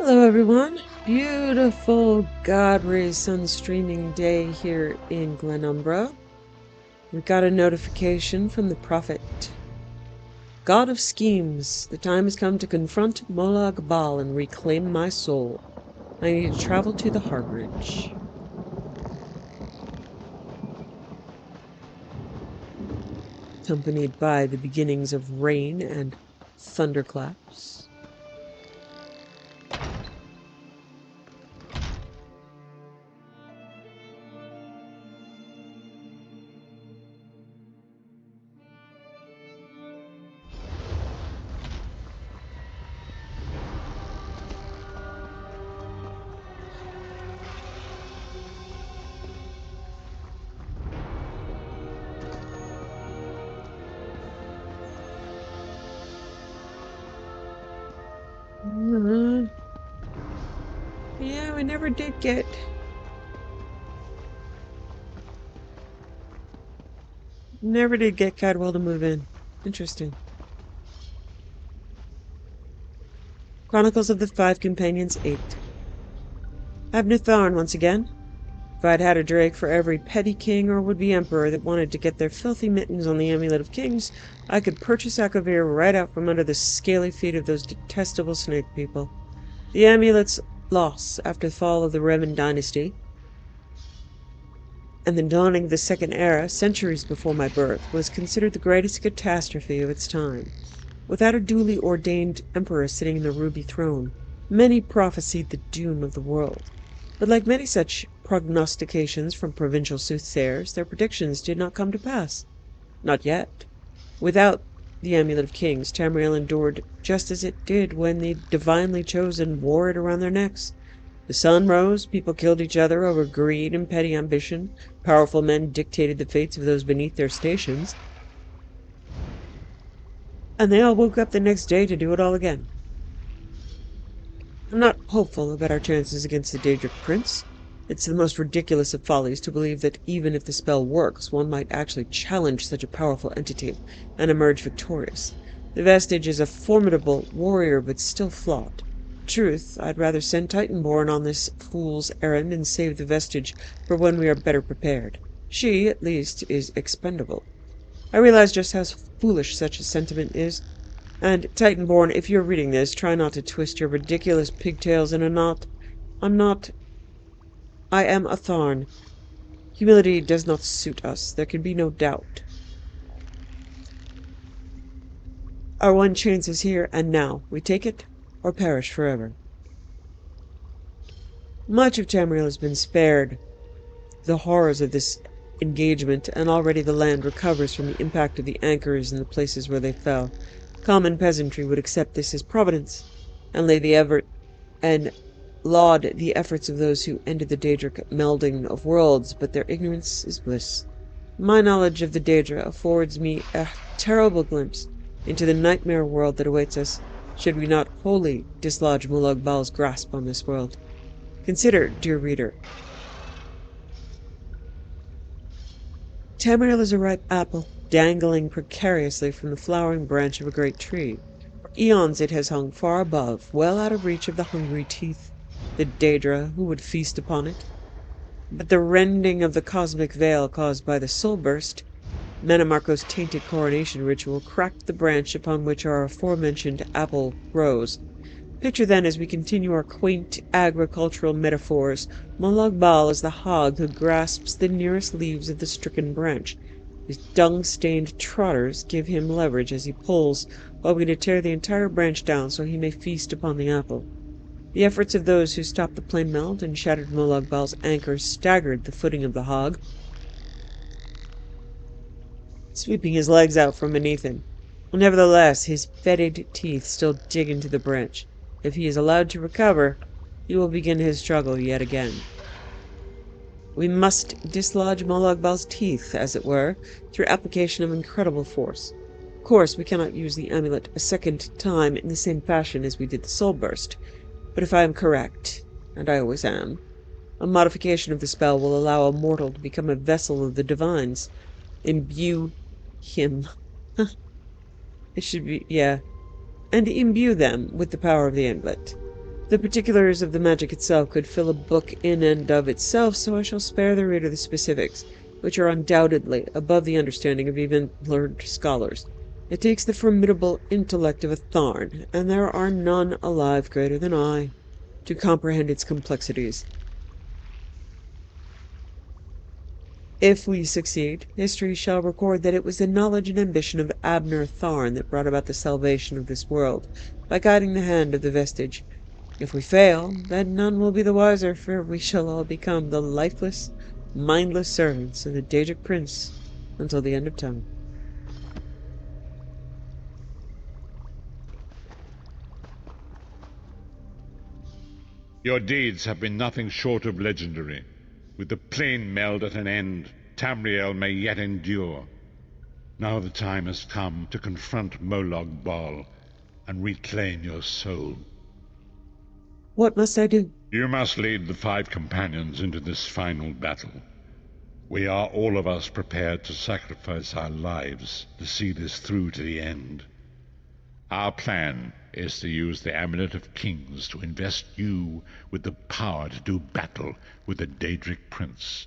Hello everyone. Beautiful God rays sun streaming day here in Glenumbra. We got a notification from the prophet. God of schemes, the time has come to confront Molag Bal and reclaim my soul. I need to travel to the harborage. Accompanied by the beginnings of rain and thunderclaps. Yeah, we never did get Cadwell to move in. Interesting. Chronicles of the Five Companions 8. Abner Tharn once again. If I'd had a Drake for every petty king or would-be emperor that wanted to get their filthy mittens on the Amulet of Kings, I could purchase Akavir right out from under the scaly feet of those detestable snake people. The Amulet's loss after the fall of the Revan dynasty and the dawning of the Second Era, centuries before my birth, was considered the greatest catastrophe of its time. Without a duly ordained emperor sitting in the ruby throne, many prophesied the doom of the world. But like many such prognostications from provincial soothsayers, their predictions did not come to pass. Not yet. Without the Amulet of Kings, Tamriel endured just as it did when the divinely chosen wore it around their necks. The sun rose, people killed each other over greed and petty ambition, powerful men dictated the fates of those beneath their stations, and they all woke up the next day to do it all again. I'm not hopeful about our chances against the Daedric Prince. It's the most ridiculous of follies to believe that even if the spell works, one might actually challenge such a powerful entity and emerge victorious. The Vestige is a formidable warrior, but still flawed. Truth, I'd rather send Titanborn on this fool's errand and save the Vestige for when we are better prepared. She, at least, is expendable. I realize just how foolish such a sentiment is. And, Titanborn, if you're reading this, try not to twist your ridiculous pigtails in a knot. I am a Tharn. Humility does not suit us, there can be no doubt. Our one chance is here and now. We take it, or perish forever. Much of Tamriel has been spared the horrors of this engagement, and already the land recovers from the impact of the anchors in the places where they fell. Common peasantry would accept this as providence, and laud the efforts of those who ended the Daedric melding of worlds, but their ignorance is bliss. My knowledge of the Daedra affords me a terrible glimpse into the nightmare world that awaits us, should we not wholly dislodge Molag Bal's grasp on this world. Consider, dear reader, Tamriel is a ripe apple, dangling precariously from the flowering branch of a great tree. For eons it has hung far above, well out of reach of the hungry teeth, the Daedra, who would feast upon it. But the rending of the cosmic veil caused by the soul burst, Manamarco's tainted coronation ritual, cracked the branch upon which our aforementioned apple grows. Picture then, as we continue our quaint agricultural metaphors, Molag Bal as the hog who grasps the nearest leaves of the stricken branch. His dung-stained trotters give him leverage as he pulls, hoping to tear the entire branch down so he may feast upon the apple. The efforts of those who stopped the plain melt and shattered Molag Bal's anchors staggered the footing of the hog, sweeping his legs out from beneath him. Nevertheless, his fetid teeth still dig into the branch. If he is allowed to recover, he will begin his struggle yet again. We must dislodge Molag Bal's teeth, as it were, through application of incredible force. Of course, we cannot use the amulet a second time in the same fashion as we did the soul burst, but if I am correct, and I always am, a modification of the spell will allow a mortal to become a vessel of the divines. Imbue him. It should be, yeah. And imbue them with the power of the amulet. The particulars of the magic itself could fill a book in and of itself, so I shall spare the reader the specifics, which are undoubtedly above the understanding of even learned scholars. It takes the formidable intellect of a Tharn, and there are none alive greater than I, to comprehend its complexities. If we succeed, history shall record that it was the knowledge and ambition of Abner Tharn that brought about the salvation of this world, by guiding the hand of the vestige. If we fail, then none will be the wiser, for we shall all become the lifeless, mindless servants of the Daedric prince until the end of time. Your deeds have been nothing short of legendary. With the plain meld at an end, Tamriel may yet endure. Now the time has come to confront Molag Bal and reclaim your soul. What must I do? You must lead the 5 companions into this final battle. We are all of us prepared to sacrifice our lives to see this through to the end. Our plan is to use the Amulet of Kings to invest you with the power to do battle with the Daedric Prince.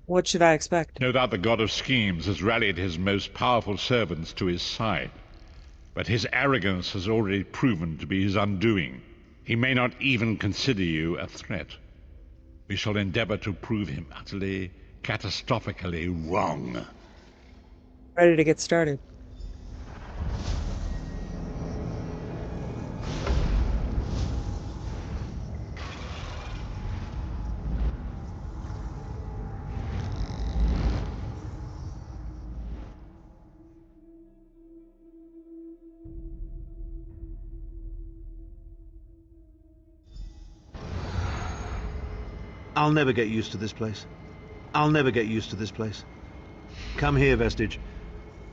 What should I expect? No doubt the God of Schemes has rallied his most powerful servants to his side, but his arrogance has already proven to be his undoing. He may not even consider you a threat. We shall endeavor to prove him utterly, catastrophically wrong. Ready to get started. I'll never get used to this place. I'll never get used to this place. Come here, Vestige.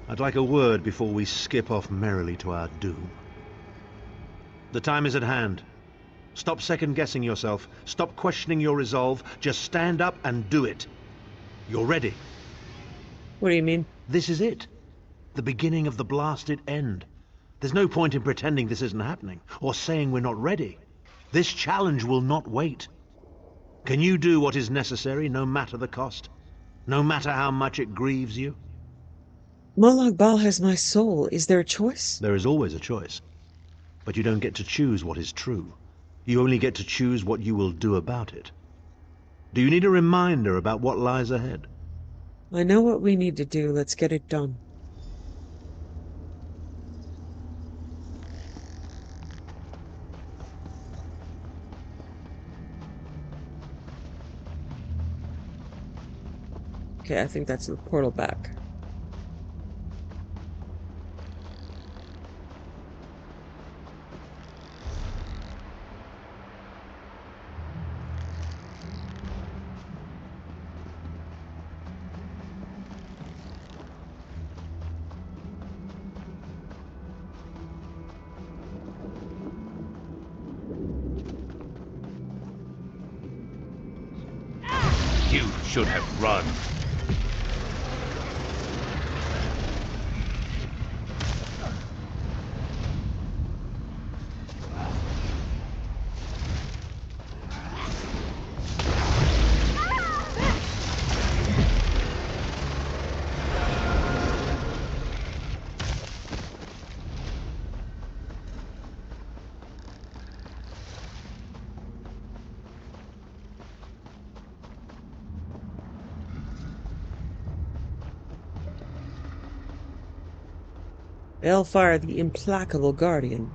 I'd like a word before we skip off merrily to our doom. The time is at hand. Stop second-guessing yourself. Stop questioning your resolve. Just stand up and do it. You're ready. What do you mean? This is it. The beginning of the blasted end. There's no point in pretending this isn't happening, or saying we're not ready. This challenge will not wait. Can you do what is necessary, no matter the cost? No matter how much it grieves you? Molag Bal has my soul. Is there a choice? There is always a choice. But you don't get to choose what is true. You only get to choose what you will do about it. Do you need a reminder about what lies ahead? I know what we need to do. Let's get it done. Okay, I think that's the portal back. You should have run. Balefire, the implacable guardian.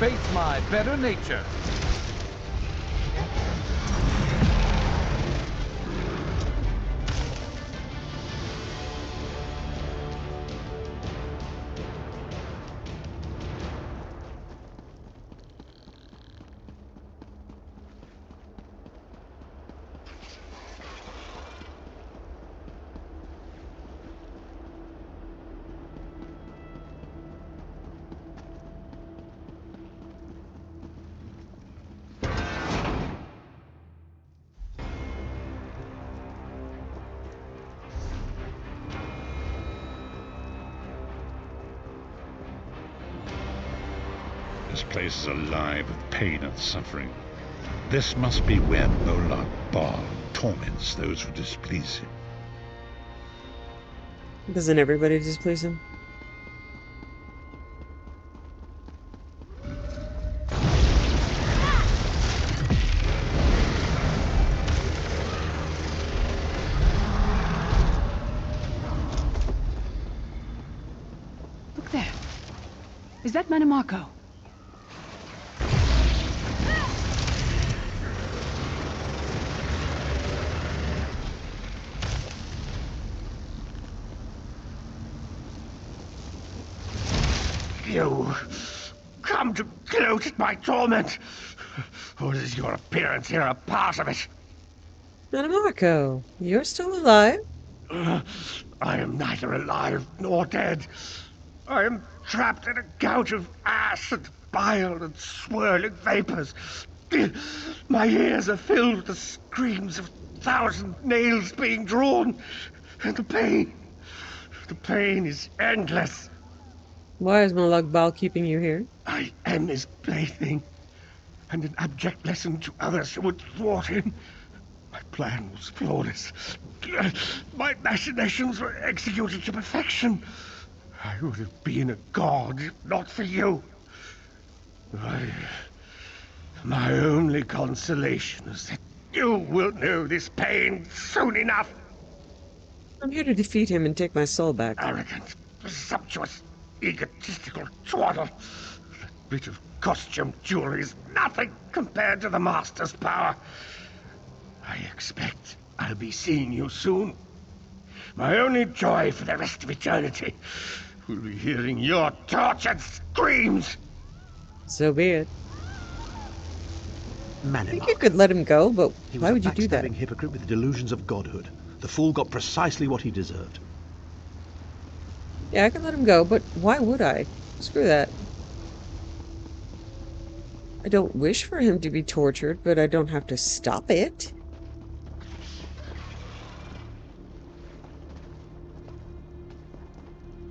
face my better nature. This place is alive with pain and suffering. This must be where Molag Bal torments those who displease him. Doesn't everybody displease him? Look there. Is that Manamarco? You come to gloat at my torment, or is your appearance here a part of it? Marco, you're still alive? I am neither alive nor dead. I am trapped in a gout of ash and bile and swirling vapors. My ears are filled with the screams of 1,000 nails being drawn, and the pain is endless. Why is Molag Bal keeping you here? I am his plaything, and an abject lesson to others who would thwart him. My plan was flawless. My machinations were executed to perfection. I would have been a god if not for you. My only consolation is that you will know this pain soon enough. I'm here to defeat him and take my soul back. Arrogant, presumptuous, egotistical twaddle. That bit of costume jewelry is nothing compared to the Master's power. I expect I'll be seeing you soon. My only joy for the rest of eternity will be hearing your tortured screams. So be it. I think you Manamarco. could let him go, but He was why a would you do that? backstabbing hypocrite with delusions of godhood. The fool got precisely what he deserved. Yeah, I can let him go, but why would I? Screw that. I don't wish for him to be tortured, but I don't have to stop it.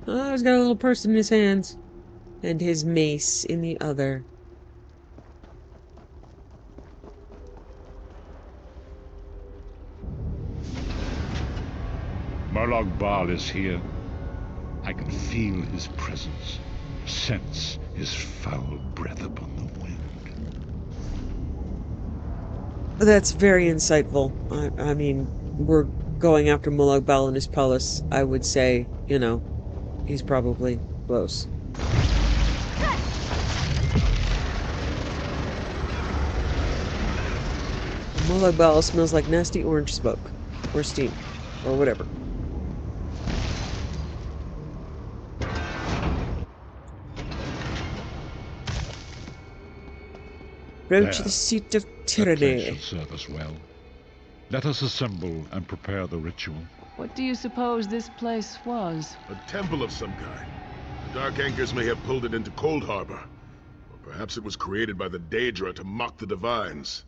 Oh, he's got a little purse in his hands, and his mace in the other. Molag Bal is here. I can feel his presence, sense his foul breath upon the wind. That's very insightful. I mean, we're going after Molag Bal in his palace. I would say, you know, he's probably close. Molag Bal smells like nasty orange smoke, or steam, or whatever. Approach There. the seat of That place tyranny. should serve us well. Let us assemble and prepare the ritual. What do you suppose this place was? A temple of some kind. The Dark Anchors may have pulled it into Cold Harbor. Or perhaps it was created by the Daedra to mock the Divines.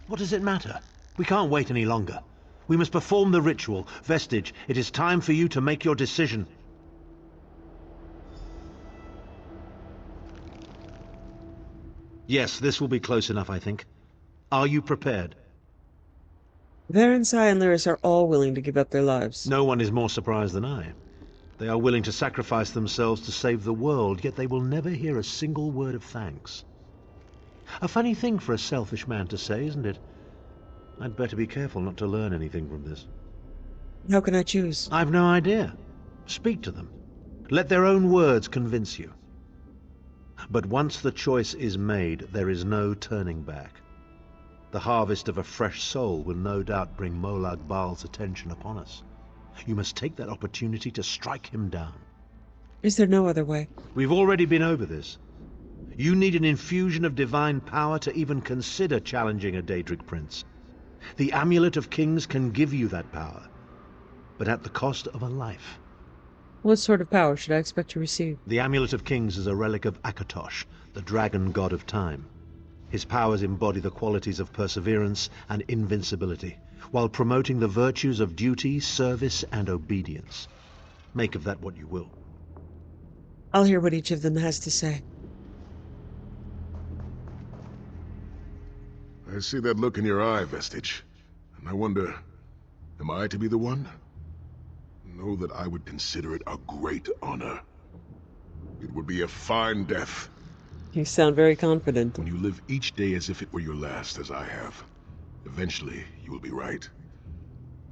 What does it matter? We can't wait any longer. We must perform the ritual. Vestige, it is time for you to make your decision. Yes, this will be close enough, I think. Are you prepared? Varensai and Lyris are all willing to give up their lives. No one is more surprised than I. They are willing to sacrifice themselves to save the world, yet they will never hear a single word of thanks. A funny thing for a selfish man to say, isn't it? I'd better be careful not to learn anything from this. How can I choose? I've no idea. Speak to them. Let their own words convince you. But once the choice is made, there is no turning back. The harvest of a fresh soul will no doubt bring Molag Bal's attention upon us. You must take that opportunity to strike him down. Is there no other way? We've already been over this. You need an infusion of divine power to even consider challenging a Daedric prince. The Amulet of Kings can give you that power, but at the cost of a life. What sort of power should I expect to receive? The Amulet of Kings is a relic of Akatosh, the dragon god of time. His powers embody the qualities of perseverance and invincibility, while promoting the virtues of duty, service, and obedience. Make of that what you will. I'll hear what each of them has to say. I see that look in your eye, Vestige, and I wonder, am I to be the one? Know that I would consider it a great honor. It would be a fine death. You sound very confident. When you live each day as if it were your last, as I have, eventually you will be right.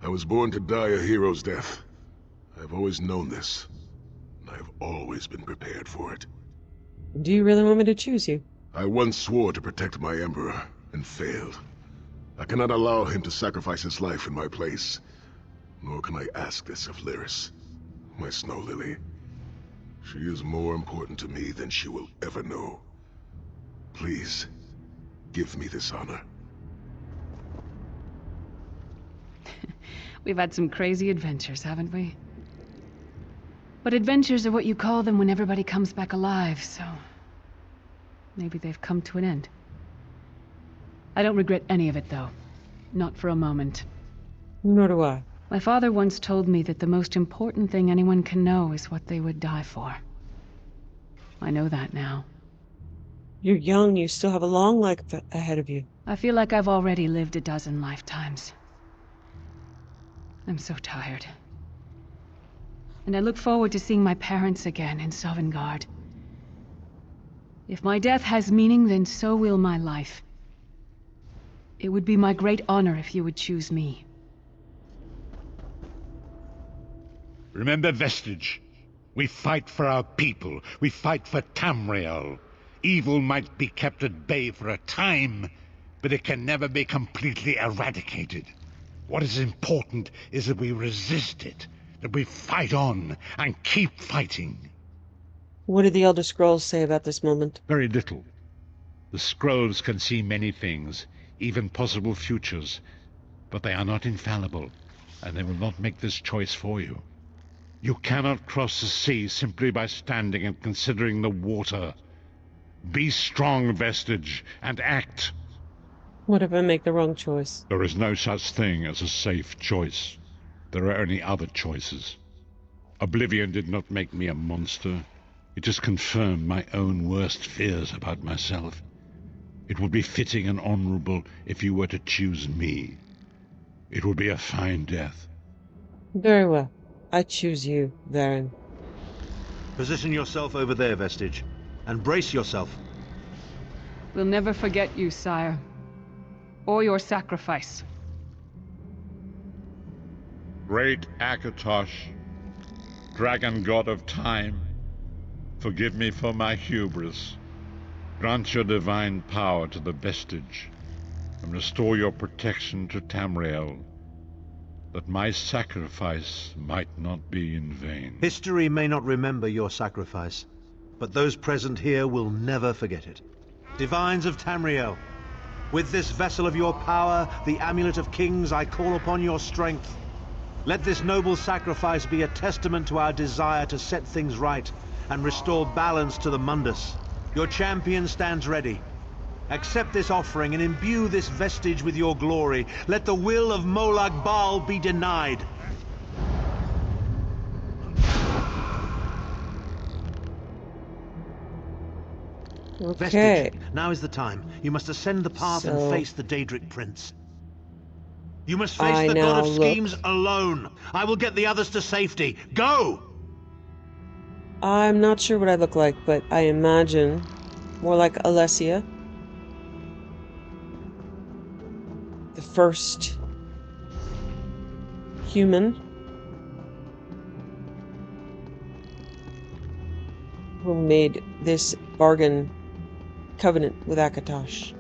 I was born to die a hero's death. I have always known this, and I have always been prepared for it. Do you really want me to choose you? I once swore to protect my Emperor, and failed. I cannot allow him to sacrifice his life in my place. Nor can I ask this of Lyris, my snow lily. She is more important to me than she will ever know. Please, give me this honor. We've had some crazy adventures, haven't we? But adventures are what you call them when everybody comes back alive, so... maybe they've come to an end. I don't regret any of it, though. Not for a moment. Nor do I. My father once told me that the most important thing anyone can know is what they would die for. I know that now. You're young, you still have a long life ahead of you. I feel like I've already lived a dozen lifetimes. I'm so tired. And I look forward to seeing my parents again in Sovngarde. If my death has meaning, then so will my life. It would be my great honor if you would choose me. Remember, Vestige. We fight for our people. We fight for Tamriel. Evil might be kept at bay for a time, but it can never be completely eradicated. What is important is that we resist it, that we fight on and keep fighting. What do the Elder Scrolls say about this moment? Very little. The scrolls can see many things, even possible futures, but they are not infallible, and they will not make this choice for you. You cannot cross the sea simply by standing and considering the water. Be strong, Vestige, and act. What if I make the wrong choice? There is no such thing as a safe choice. There are only other choices. Oblivion did not make me a monster. It just confirmed my own worst fears about myself. It would be fitting and honorable if you were to choose me. It would be a fine death. Very well. I choose you, Varen. Position yourself over there, Vestige, and brace yourself. We'll never forget you, sire. Or your sacrifice. Great Akatosh, dragon god of time, forgive me for my hubris. Grant your divine power to the Vestige, and restore your protection to Tamriel, that my sacrifice might not be in vain. History may not remember your sacrifice, but those present here will never forget it. Divines of Tamriel, with this vessel of your power, the Amulet of Kings, I call upon your strength. Let this noble sacrifice be a testament to our desire to set things right and restore balance to the Mundus. Your champion stands ready. Accept this offering and imbue this Vestige with your glory. Let the will of Molag Bal be denied. Okay. Vestige, now is the time. You must ascend the path and face the Daedric Prince. You must face the God of Schemes alone. I will get the others to safety. Go! I'm not sure what I look like, but I imagine more like Alessia. The first human. who made this bargain covenant with Akatosh.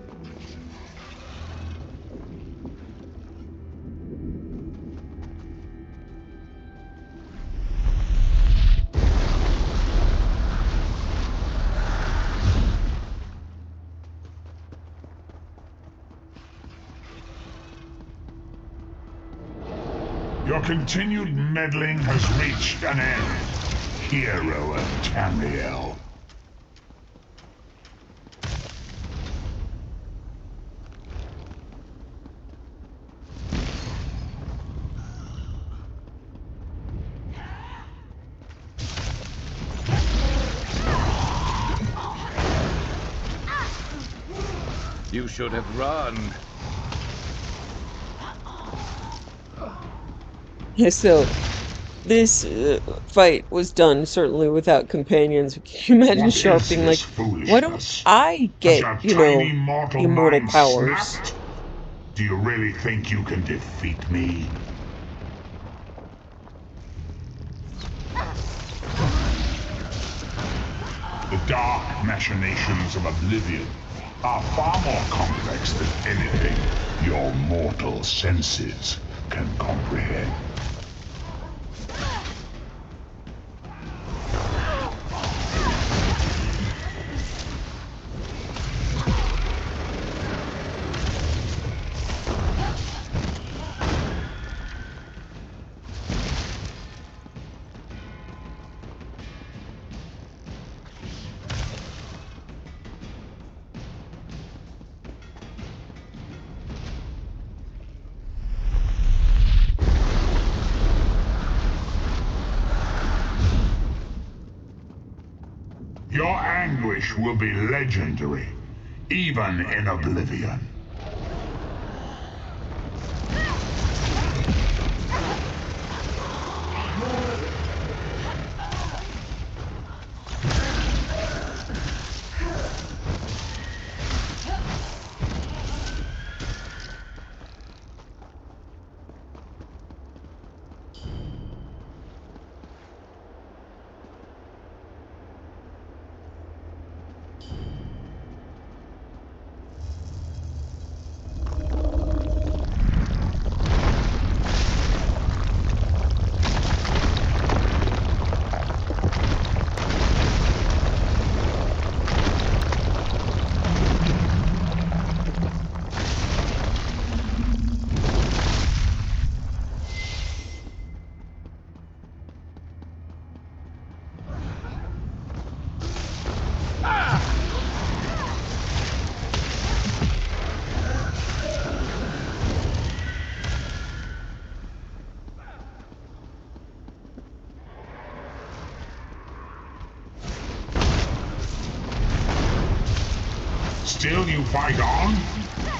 Your continued meddling has reached an end, hero of Tamriel. You should have run. So, this fight was done certainly without companions. Can you imagine What Sharp is being this like, why don't foolishness? I Has get, your tiny mortal immortal mind powers? snapped? Do you really think you can defeat me? The dark machinations of Oblivion are far more complex than anything your mortal senses can comprehend. Your anguish will be legendary, even in Oblivion. Still you fight on?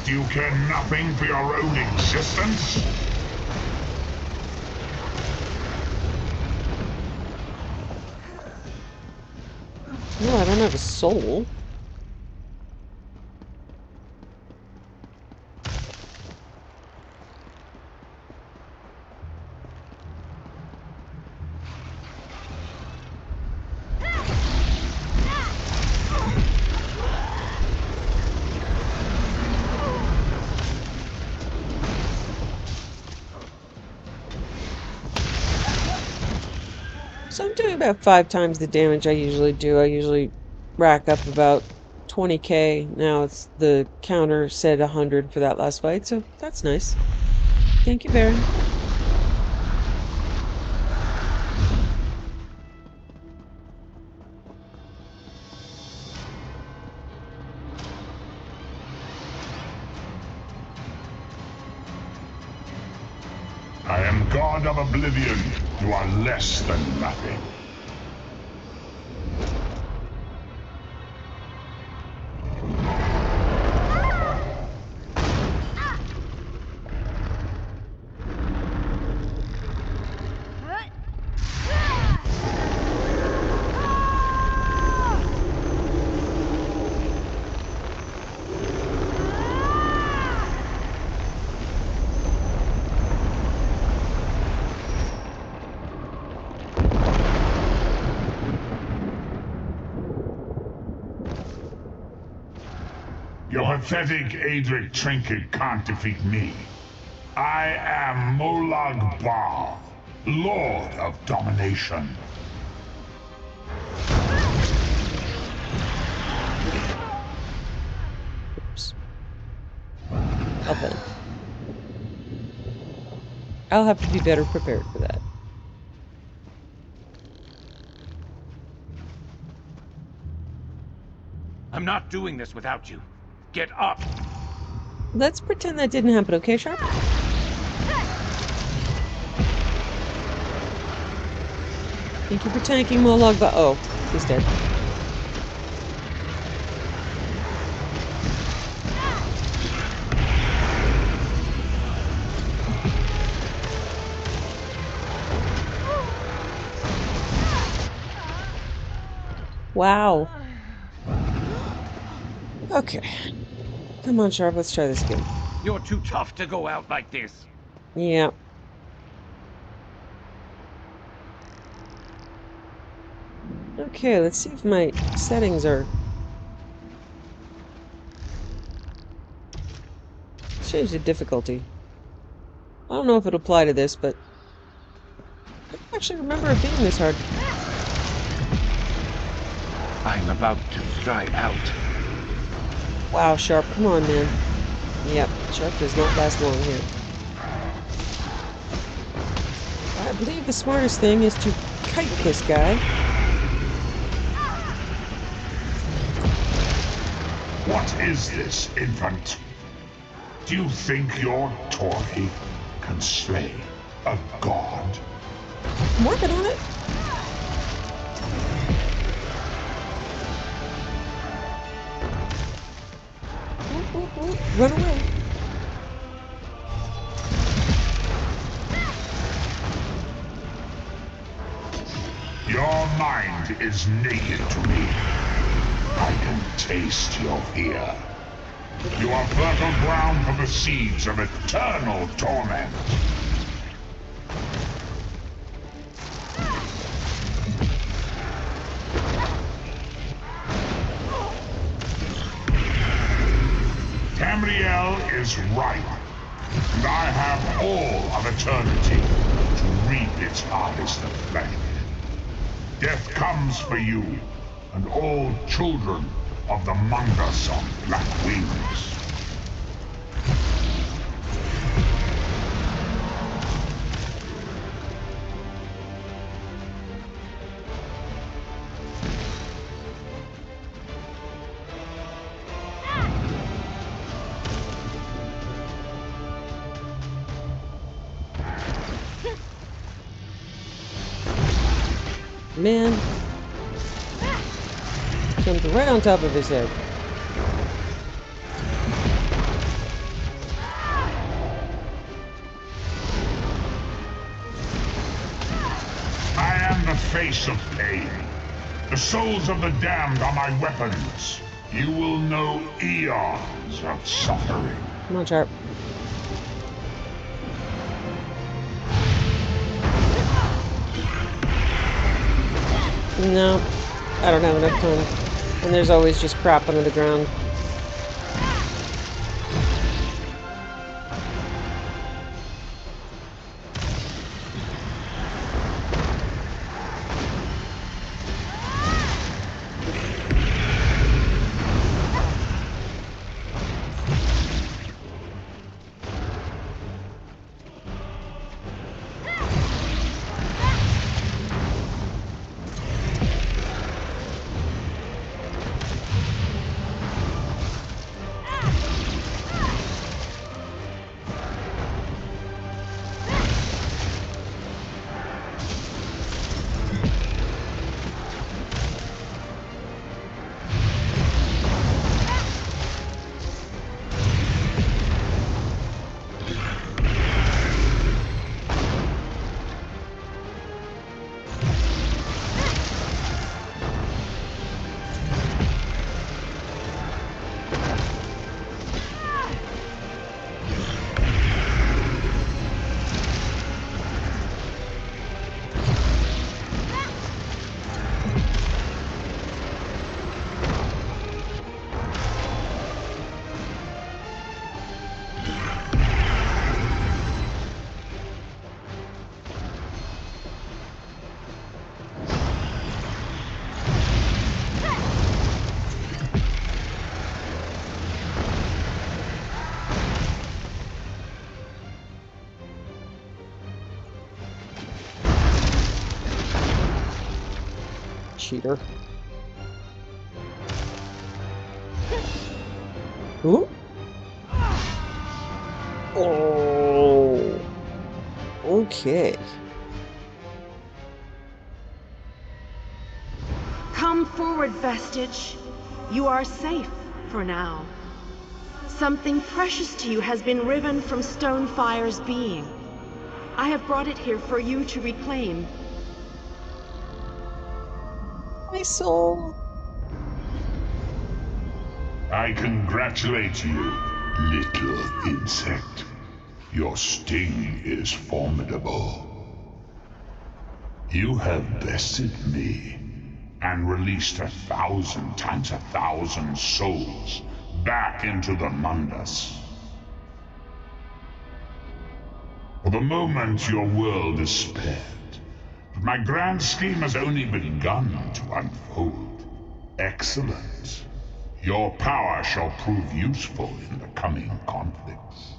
Do you care nothing for your own existence? No, I don't have a soul. So I'm doing about 5 times the damage I usually do. I usually rack up about 20k. Now it's the counter said 100 for that last fight, so that's nice. Thank you, Baron. I am God of Oblivion. You are less than nothing. Your pathetic Adric trinket can't defeat me. I am Molag Bal, Lord of Domination. Oops. Well then. I'll have to be better prepared for that. I'm not doing this without you. Get up! Let's pretend that didn't happen, okay, Sharp? Thank you for tanking Molag Bal. Oh, he's dead. Wow. Okay. Come on, Sharp, let's try this again. You're too tough to go out like this. Yeah. Okay, let's see if my settings are... Let's change the difficulty. I don't know if it'll apply to this, but... I don't actually remember it being this hard. I'm about to try out. Wow, Sharp, come on, man. Yep, Sharp does not last long here. I believe the smartest thing is to kite this guy. What is this, infant? Do you think your toy can slay a god? I'm working on it. Ooh, ooh, ooh. Run away. Your mind is naked to me. I can taste your fear. You are fertile ground for the seeds of eternal torment. Tamriel is ripe, and I have all of eternity to reap its harvest of flesh. Death comes for you, and all children of the Mungus on black wings. Man. Jumped right on top of his head. I am the face of pain. The souls of the damned are my weapons. You will know eons of suffering. Come on, Sharp. No, I don't have enough time. And there's always just crap under the ground. cheater. Ooh. Oh. Okay. Come forward, Vestige. You are safe for now. Something precious to you has been riven from Stonefire's being. I have brought it here for you to reclaim. My soul. I congratulate you, little insect. Your sting is formidable. You have bested me and released 1,000 times 1,000 souls back into the Mundus. For the moment, your world is spared, but my grand scheme has only begun to unfold. Excellent. Your power shall prove useful in the coming conflicts.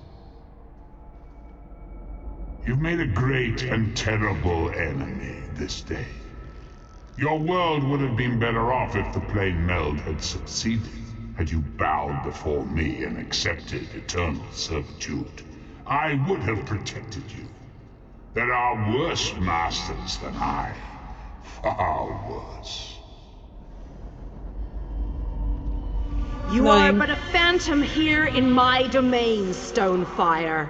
You've made a great and terrible enemy this day. Your world would have been better off if the plane meld had succeeded, had you bowed before me and accepted eternal servitude. I would have protected you. There are worse masters than I. Far worse. You are but a phantom here in my domain, Stonefire.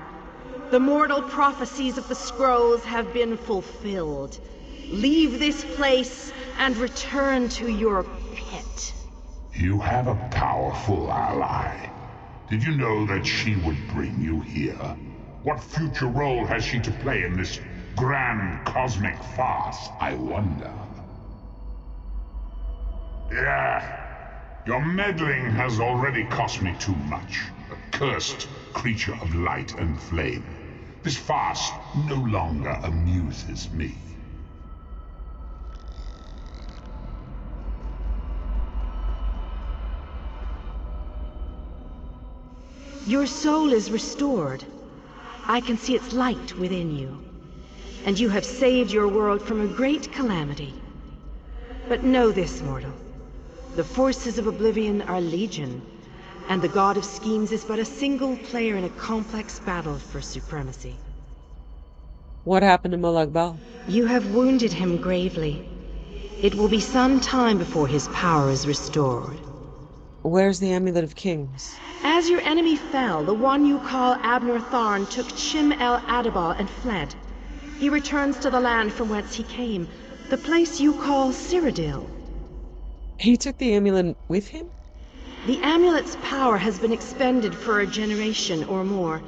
The mortal prophecies of the scrolls have been fulfilled. Leave this place and return to your pit. You have a powerful ally. Did you know that she would bring you here? What future role has she to play in this grand cosmic farce, I wonder? Yeah. Your meddling has already cost me too much. A cursed creature of light and flame. This farce no longer amuses me. Your soul is restored. I can see its light within you. And you have saved your world from a great calamity. But know this, mortal. The forces of Oblivion are legion, and the God of Schemes is but a single player in a complex battle for supremacy. What happened to Molag Bal? You have wounded him gravely. It will be some time before his power is restored. Where's the Amulet of Kings? As your enemy fell, the one you call Abner Tharn took Chim El Adabal and fled. He returns to the land from whence he came, the place you call Cyrodiil. He took the amulet with him? The amulet's power has been expended for a generation or more.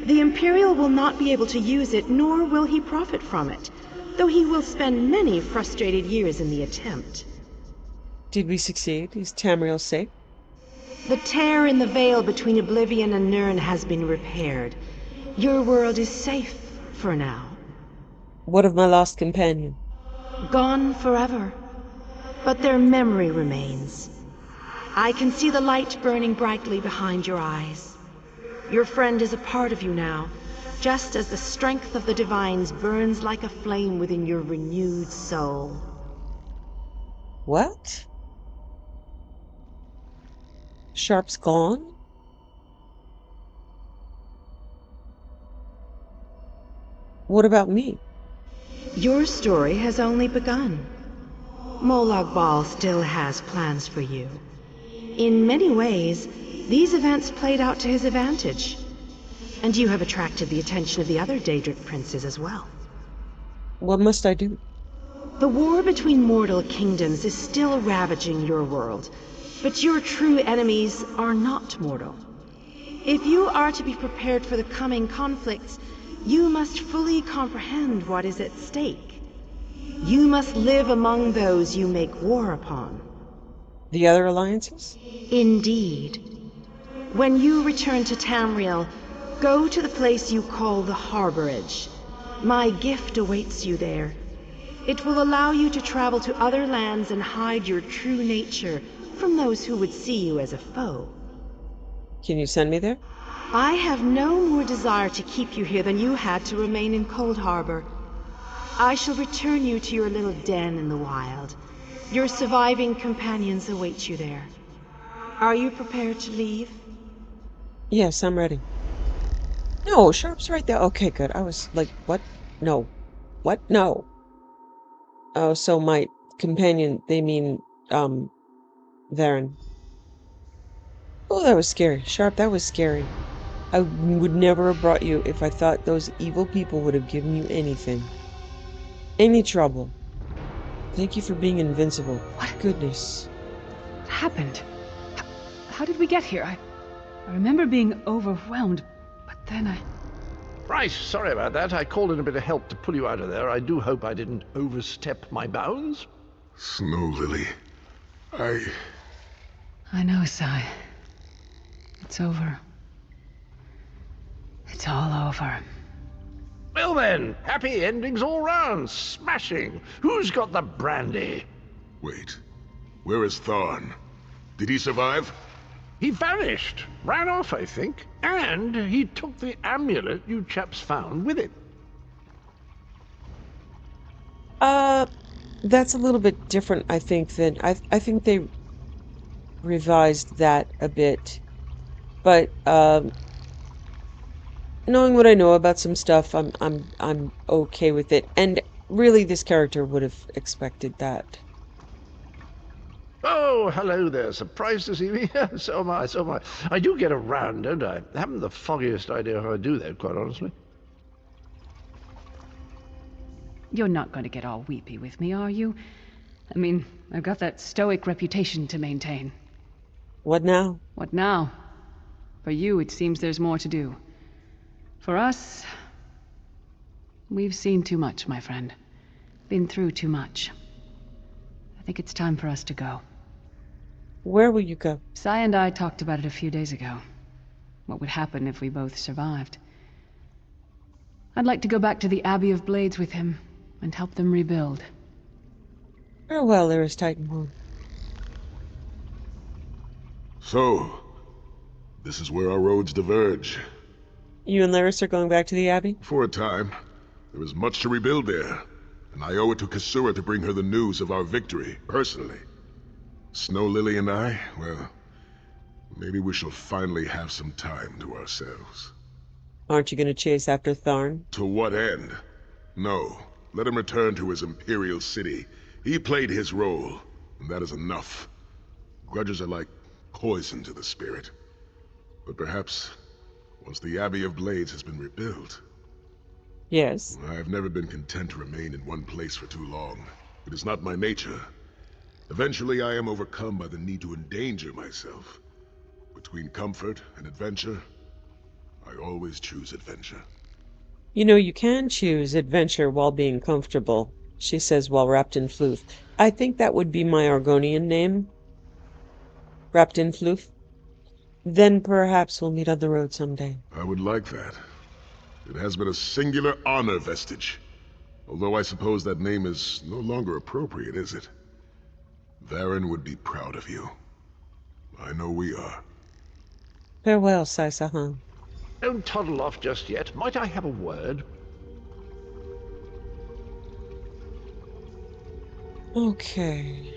The Imperial will not be able to use it, nor will he profit from it, though he will spend many frustrated years in the attempt. Did we succeed? Is Tamriel safe? The tear in the veil between Oblivion and Nirn has been repaired. Your world is safe for now. What of my lost companion? Gone forever. But their memory remains. I can see the light burning brightly behind your eyes. Your friend is a part of you now, just as the strength of the Divines burns like a flame within your renewed soul. What? Sharp's gone? What about me? Your story has only begun. Molag Bal still has plans for you. In many ways, these events played out to his advantage. And you have attracted the attention of the other Daedric princes as well. What must I do? The war between mortal kingdoms is still ravaging your world, but your true enemies are not mortal. If you are to be prepared for the coming conflicts, you must fully comprehend what is at stake. You must live among those you make war upon. The other alliances? Indeed. When you return to Tamriel, go to the place you call the Harborage. My gift awaits you there. It will allow you to travel to other lands and hide your true nature from those who would see you as a foe. Can you send me there? I have no more desire to keep you here than you had to remain in Cold Harbor. I shall return you to your little den in the wild. Your surviving companions await you there. Are you prepared to leave? Yes, I'm ready. No, Sharp's right there. Okay, good. I was like, what? No. What? No. Oh, so my companion, they mean, Varen. Oh, that was scary. Sharp, that was scary. I would never have brought you if I thought those evil people would have given you anything. Any trouble. Thank you for being invincible. What? Goodness. What happened? How did we get here? I remember being overwhelmed, but then I... Right, sorry about that. I called in a bit of help to pull you out of there. I do hope I didn't overstep my bounds. Snow Lily, I know, Sai. It's over. It's all over. Well then, happy endings all round. Smashing. Who's got the brandy? Wait. Where is Tharn? Did he survive? He vanished. Ran off, I think. And he took the amulet you chaps found with him. That's a little bit different, I think, than I think they revised that a bit. But knowing what I know about some stuff, I'm okay with it. And really this character would have expected that. Oh, hello there. Surprised to see me? So am I, so am I. I do get around, don't I? I haven't the foggiest idea how I do that, quite honestly. You're not going to get all weepy with me, are you? I mean, I've got that stoic reputation to maintain. What now? What now? For you, it seems there's more to do. For us, we've seen too much, my friend. Been through too much. I think it's time for us to go. Where will you go? Sai and I talked about it a few days ago. What would happen if we both survived. I'd like to go back to the Abbey of Blades with him, and help them rebuild. Farewell, Lyris Titanborn. So, this is where our roads diverge. You and Lyris are going back to the Abbey? For a time. There is much to rebuild there, and I owe it to Kasura to bring her the news of our victory, personally. Snow Lily and I, well, maybe we shall finally have some time to ourselves. Aren't you going to chase after Tharn? To what end? No. Let him return to his Imperial city. He played his role, and that is enough. Grudges are like poison to the spirit. But perhaps, once the Abbey of Blades has been rebuilt... Yes. I have never been content to remain in one place for too long. It is not my nature. Eventually I am overcome by the need to endanger myself. Between comfort and adventure, I always choose adventure. You know, you can choose adventure while being comfortable, she says while wrapped in floof. I think that would be my Argonian name. Wrapped in floof. Then perhaps we'll meet on the road someday. I would like that. It has been a singular honor, Vestige. Although I suppose that name is no longer appropriate, is it? Varen would be proud of you. I know we are. Farewell, Sai Sahan. Don't toddle off just yet. Might I have a word? Okay.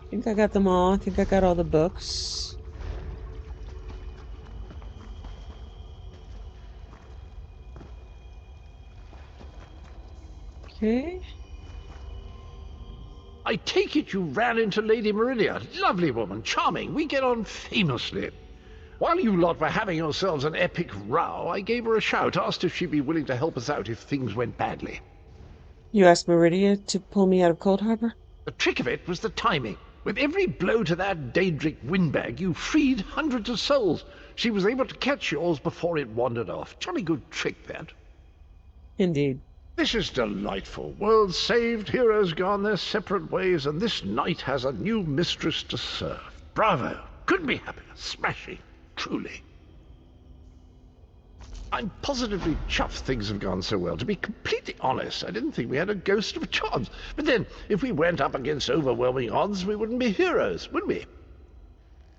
I think I got them all. I think I got all the books. Okay. I take it you ran into Lady Meridia. Lovely woman, charming. We get on famously. While you lot were having yourselves an epic row, I gave her a shout, asked if she'd be willing to help us out if things went badly. You asked Meridia to pull me out of Cold Harbor? The trick of it was the timing. With every blow to that Daedric windbag, you freed hundreds of souls. She was able to catch yours before it wandered off. Jolly good trick, that. Indeed. This is delightful. Worlds saved, heroes gone their separate ways, and this knight has a new mistress to serve. Bravo! Couldn't be happier. Smashing. Truly. I'm positively chuffed things have gone so well. To be completely honest, I didn't think we had a ghost of a chance. But then, if we went up against overwhelming odds, we wouldn't be heroes, would we?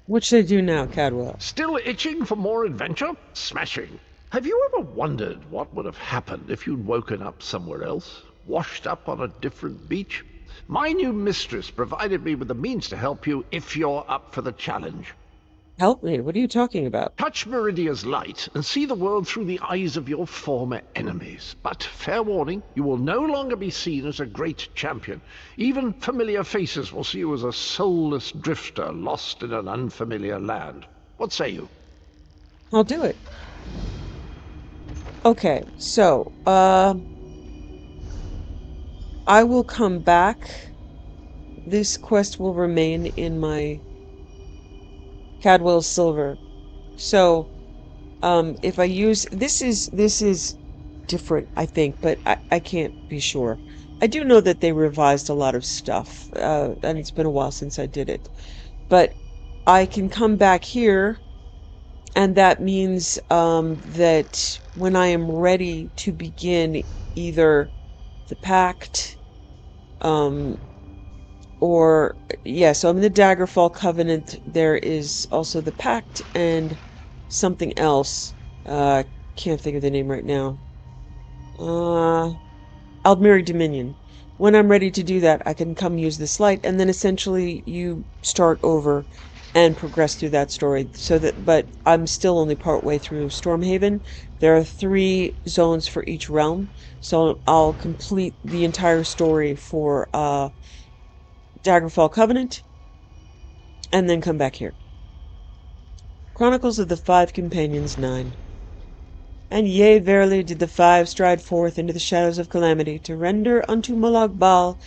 What should I do now, Cadwell? Still itching for more adventure? Smashing. Have you ever wondered what would have happened if you'd woken up somewhere else? washed up on a different beach. My new mistress provided me with the means to help you if you're up for the challenge. Help me? What are you talking about? Touch Meridia's light and see the world through the eyes of your former enemies. But fair warning, you will no longer be seen as a great champion. Even familiar faces will see you as a soulless drifter lost in an unfamiliar land. What say you? I'll do it. Okay, so, I will come back. This quest will remain in my Cadwell's Silver. So, if I use this is different, I think, but I can't be sure. I do know that they revised a lot of stuff, and it's been a while since I did it. But I can come back here, and that means that when I am ready to begin either the pact, or yeah, so I'm in the Daggerfall Covenant. There is also the pact and something else. Can't think of the name right now. Aldmeri Dominion. When I'm ready to do that, I can come use this light, and then essentially you start over and progress through that story. But I'm still only part way through Stormhaven. There are 3 zones for each realm, so I'll complete the entire story for Daggerfall Covenant, and then come back here. Chronicles of the Five Companions 9. And yea, verily did the 5 stride forth into the shadows of calamity, to render unto Molag Bal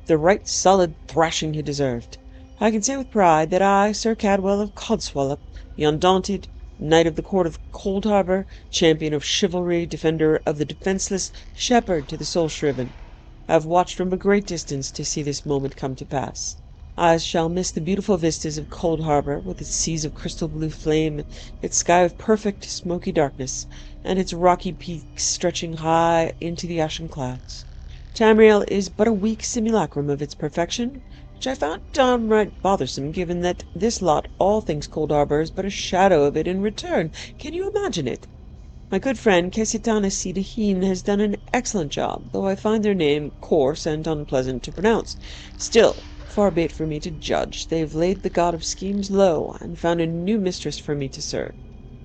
the right solid thrashing he deserved. I can say with pride that I, Sir Cadwell of Codswallop, the undaunted, knight of the court of Cold Harbor, champion of chivalry, defender of the defenceless, shepherd to the soul-shriven, have watched from a great distance to see this moment come to pass. I shall miss the beautiful vistas of Cold Harbor, with its seas of crystal blue flame, its sky of perfect smoky darkness, and its rocky peaks stretching high into the ashen clouds. Tamriel is but a weak simulacrum of its perfection, which I found downright bothersome, given that this lot all thinks Cold Harbor is but a shadow of it in return. Can you imagine it? My good friend Kesitana Sidaheen has done an excellent job, though I find their name coarse and unpleasant to pronounce. Still, far be it for me to judge. They've laid the god of schemes low, and found a new mistress for me to serve.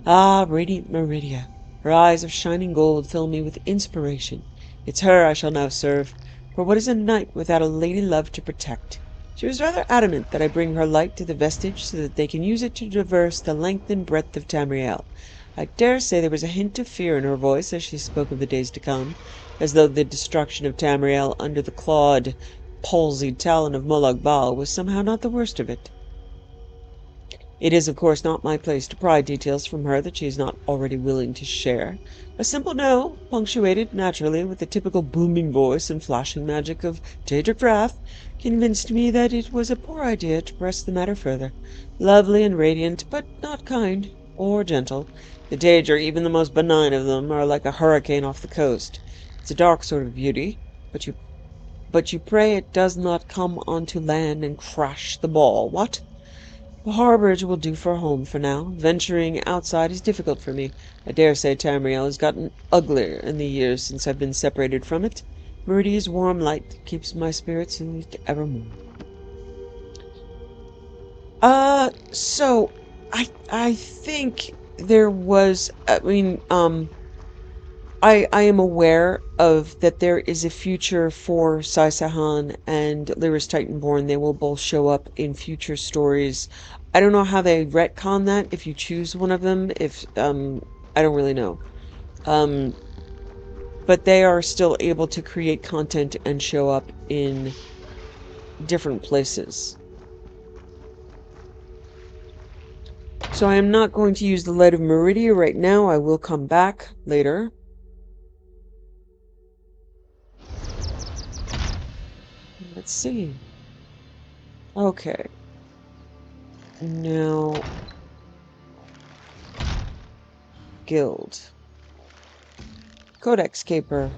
Ah, radiant Meridia! Her eyes of shining gold fill me with inspiration. It's her I shall now serve, for what is a knight without a lady love to protect? She was rather adamant that I bring her light to the vestige, so that they can use it to traverse the length and breadth of Tamriel. I dare say there was a hint of fear in her voice as she spoke of the days to come, as though the destruction of Tamriel under the clawed, palsied talon of Molag Bal was somehow not the worst of it. It is, of course, not my place to pry details from her that she is not already willing to share. A simple no, punctuated, naturally, with the typical booming voice and flashing magic of Daedric wrath, convinced me that it was a poor idea to press the matter further. Lovely and radiant, but not kind or gentle. The Daedra, even the most benign of them, are like a hurricane off the coast. It's a dark sort of beauty, but you pray it does not come onto land and crash the ball, what? The harbourage will do for home for now. Venturing outside is difficult for me. I dare say Tamriel has gotten uglier in the years since I've been separated from it. Meridia's warm light keeps my spirits soothed evermore. So I think there was, I am aware of that there is a future for Saisahan and Lyris Titanborn. They will both show up in future stories. I don't know how they retcon that if you choose one of them. If I don't really know. But they are still able to create content and show up in different places. So I am not going to use the Light of Meridia right now. I will come back later. Let's see. Okay. Now, Guild. Codex Caper.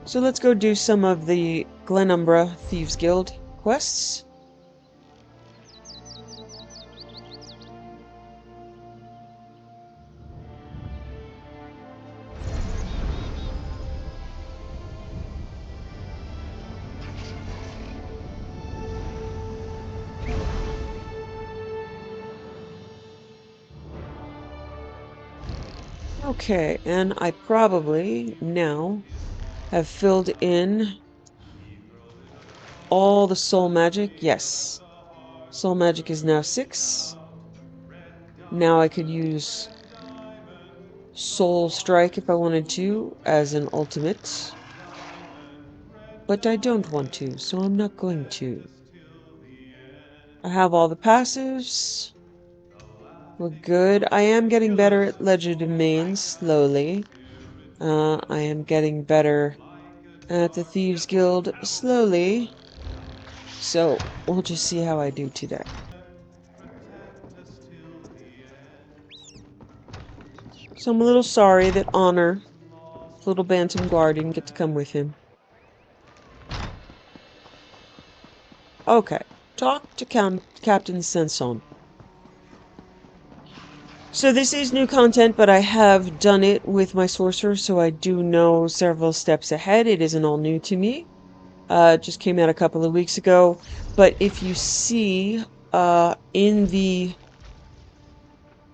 So let's go do some of the Glenumbra Thieves Guild quests. Okay, and I probably now have filled in all the soul magic. Yes. Soul magic is now 6. Now I could use Soul Strike if I wanted to as an ultimate. But I don't want to, so I'm not going to. I have all the passives. We're good. I am getting better at legerdemain slowly. I am getting better at the Thieves Guild slowly. So we'll just see how I do today. So I'm a little sorry that Honor, little Bantam Guard, didn't get to come with him. Okay, talk to Captain Sanson. So this is new content, but I have done it with my sorcerer, so I do know several steps ahead. It isn't all new to me. It just came out a couple of weeks ago. But if you see in the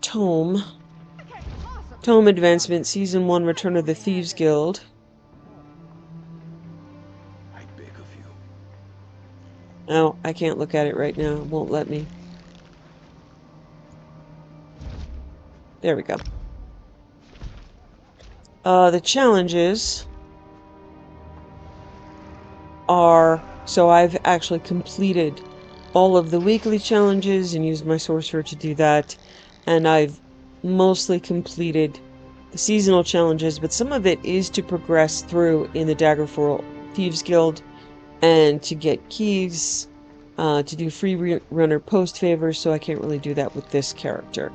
tome advancement, Season 1, Return of the Thieves Guild. I beg of you. Oh, I can't look at it right now. It won't let me. There we go. The challenges are... So I've actually completed all of the weekly challenges and used my sorcerer to do that. And I've mostly completed the seasonal challenges, but some of it is to progress through in the Daggerfall Thieves Guild and to get keys, to do free runner post favors, so I can't really do that with this character.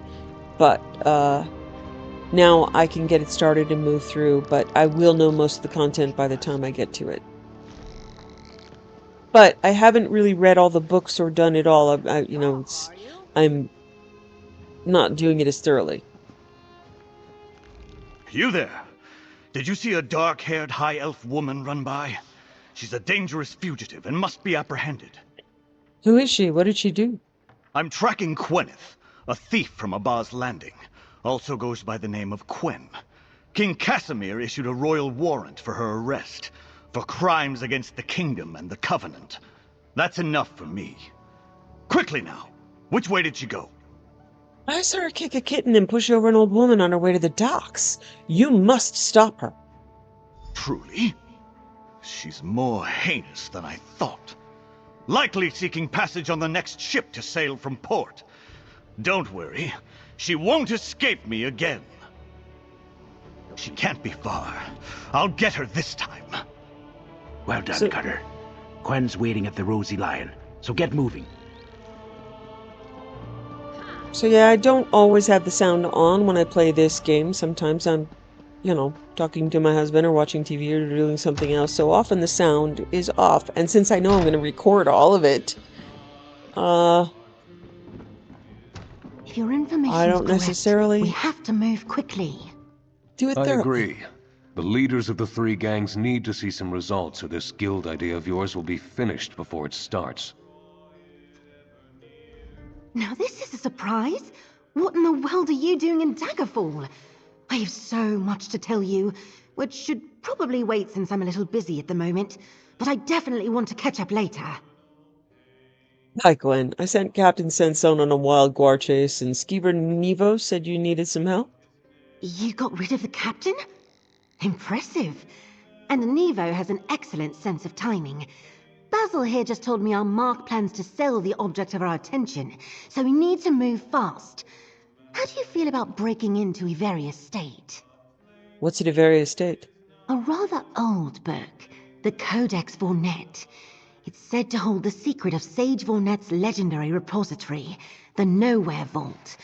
But now I can get it started and move through, but I will know most of the content by the time I get to it. But I haven't really read all the books or done it all. I'm not doing it as thoroughly. You there? Did you see a dark-haired high elf woman run by? She's a dangerous fugitive and must be apprehended. Who is she? What did she do? I'm tracking Gwyneth, a thief from Abah's Landing. Also goes by the name of Quen. King Casimir issued a royal warrant for her arrest, for crimes against the kingdom and the Covenant. That's enough for me. Quickly now, which way did she go? I saw her kick a kitten and push over an old woman on her way to the docks. You must stop her. Truly? She's more heinous than I thought. Likely seeking passage on the next ship to sail from port. Don't worry, she won't escape me again. She can't be far. I'll get her this time. Well done, Cutter. Quen's waiting at the Rosy Lion, so get moving. So yeah, I don't always have the sound on when I play this game. Sometimes I'm, talking to my husband or watching TV or doing something else. So often the sound is off. And since I know I'm going to record all of it, if your information I don't necessarily we have to move quickly. Do it thoroughly. I agree. The leaders of the 3 gangs need to see some results, or this guild idea of yours will be finished before it starts. Now this is a surprise. What in the world are you doing in Daggerfall? I have so much to tell you, which should probably wait since I'm a little busy at the moment, but I definitely want to catch up later. Hi, Gwen. I sent Captain Sanson on a wild guar chase, and Skeever Nevo said you needed some help. You got rid of the captain? Impressive. And Nevo has an excellent sense of timing. Basil here just told me our Mark plans to sell the object of our attention, so we need to move fast. How do you feel about breaking into Iveria Estate? What's at Iveria Estate? A rather old book, the Codex Vornet. It's said to hold the secret of Sage Vornet's legendary repository, the Nowhere Vault.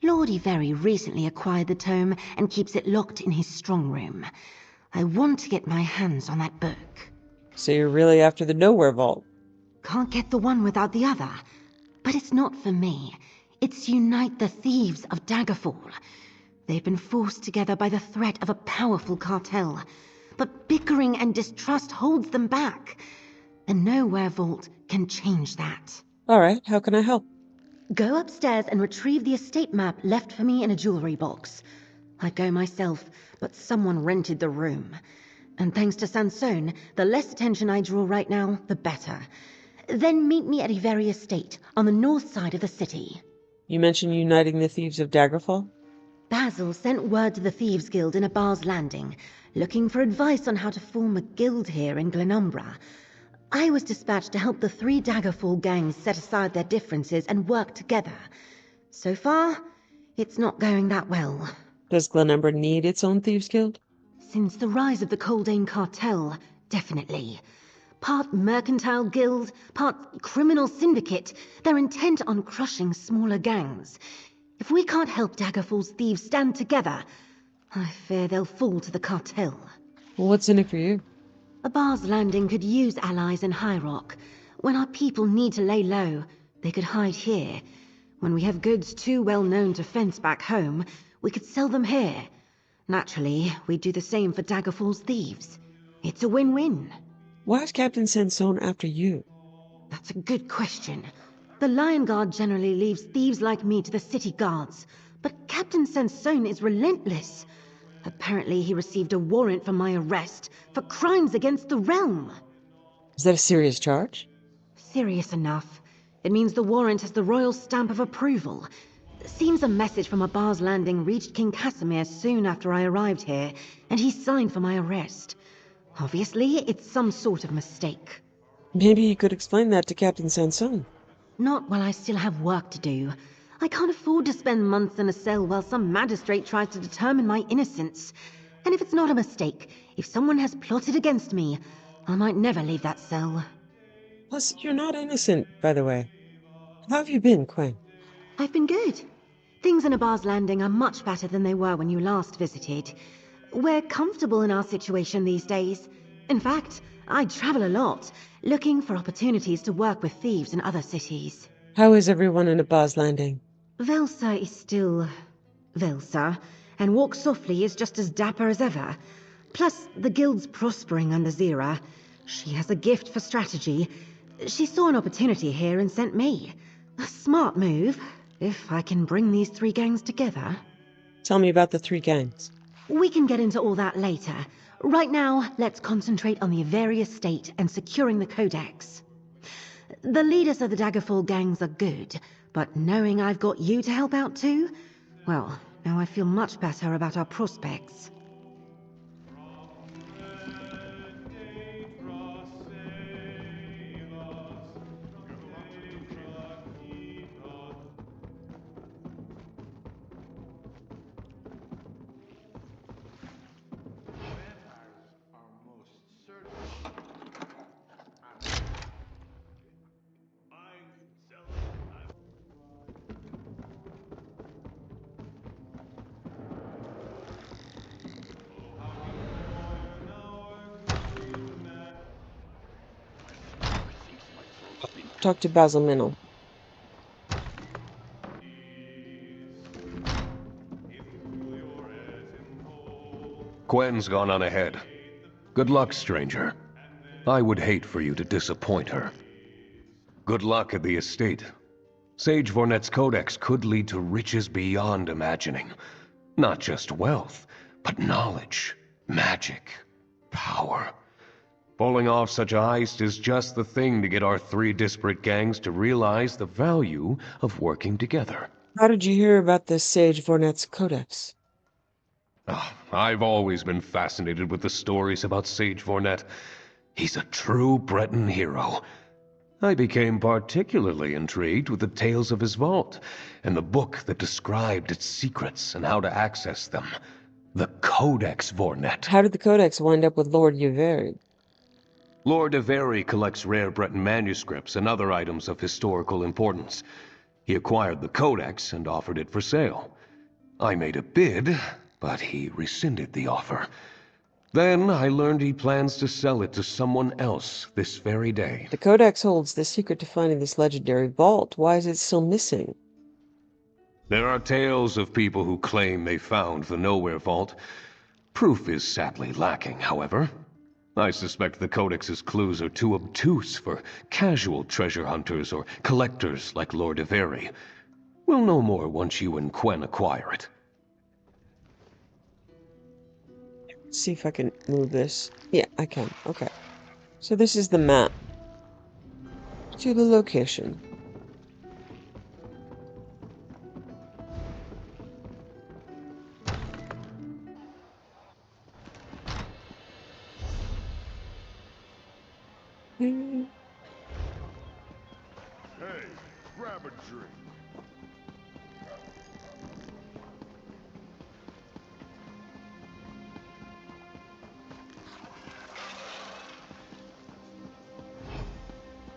Lord Iveri recently acquired the tome and keeps it locked in his strong room. I want to get my hands on that book. So you're really after the Nowhere Vault? Can't get the one without the other. But it's not for me. It's to unite the thieves of Daggerfall. They've been forced together by the threat of a powerful cartel. But bickering and distrust holds them back. The Nowhere Vault can change that. Alright, how can I help? Go upstairs and retrieve the estate map left for me in a jewelry box. I'd go myself, but someone rented the room. And thanks to Sansone, the less attention I draw right now, the better. Then meet me at Iveri Estate, on the north side of the city. You mentioned uniting the thieves of Daggerfall? Basil sent word to the Thieves Guild in Abah's Landing, looking for advice on how to form a guild here in Glenumbra. I was dispatched to help the 3 Daggerfall gangs set aside their differences and work together. So far, it's not going that well. Does Glenumbra need its own thieves guild? Since the rise of the Coldane Cartel, definitely. Part mercantile guild, part criminal syndicate, they're intent on crushing smaller gangs. If we can't help Daggerfall's thieves stand together, I fear they'll fall to the cartel. Well, what's in it for you? Abah's Landing could use allies in High Rock. When our people need to lay low, they could hide here. When we have goods too well known to fence back home, we could sell them here. Naturally, we'd do the same for Daggerfall's thieves. It's a win-win. Why is Captain Sansone after you? That's a good question. The Lion Guard generally leaves thieves like me to the city guards, but Captain Sansone is relentless. Apparently he received a warrant for my arrest for crimes against the realm. Is that a serious charge? Serious enough. It means the warrant has the royal stamp of approval. Seems a message from Abah's Landing reached King Casimir soon after I arrived here, and he signed for my arrest. Obviously, it's some sort of mistake. Maybe you could explain that to Captain Sansone. Not while I still have work to do. I can't afford to spend months in a cell while some magistrate tries to determine my innocence. And if it's not a mistake, if someone has plotted against me, I might never leave that cell. Plus, you're not innocent, by the way. How have you been, Quen? I've been good. Things in Abah's Landing are much better than they were when you last visited. We're comfortable in our situation these days. In fact, I travel a lot, looking for opportunities to work with thieves in other cities. How is everyone in Abah's Landing? Velsa is still Velsa, and Walk Softly is just as dapper as ever. Plus, the guild's prospering under Zira. She has a gift for strategy. She saw an opportunity here and sent me. A smart move, if I can bring these 3 gangs together. Tell me about the 3 gangs. We can get into all that later. Right now, let's concentrate on the Iveri Estate and securing the Codex. The leaders of the Daggerfall gangs are good, but knowing I've got you to help out too, well, now I feel much better about our prospects. Talk to Basil Minnell. Gwen's gone on ahead. Good luck, stranger. I would hate for you to disappoint her. Good luck at the estate. Sage Vornet's codex could lead to riches beyond imagining. Not just wealth, but knowledge, magic, power. Pulling off such a heist is just the thing to get our 3 disparate gangs to realize the value of working together. How did you hear about the Sage Vornet's Codex? I've always been fascinated with the stories about Sage Vornet. He's a true Breton hero. I became particularly intrigued with the tales of his vault, and the book that described its secrets and how to access them. The Codex Vornet. How did the Codex wind up with Lord Yveri? Lord Iveri collects rare Breton manuscripts and other items of historical importance. He acquired the Codex and offered it for sale. I made a bid, but he rescinded the offer. Then I learned he plans to sell it to someone else this very day. The Codex holds the secret to finding this legendary vault. Why is it still missing? There are tales of people who claim they found the Nowhere Vault. Proof is sadly lacking, however. I suspect the Codex's clues are too obtuse for casual treasure hunters or collectors like Lord Iveri. We'll know more once you and Quen acquire it. see if I can move this. Yeah, I can. Okay. So this is the map to the location. Hey, grab a drink.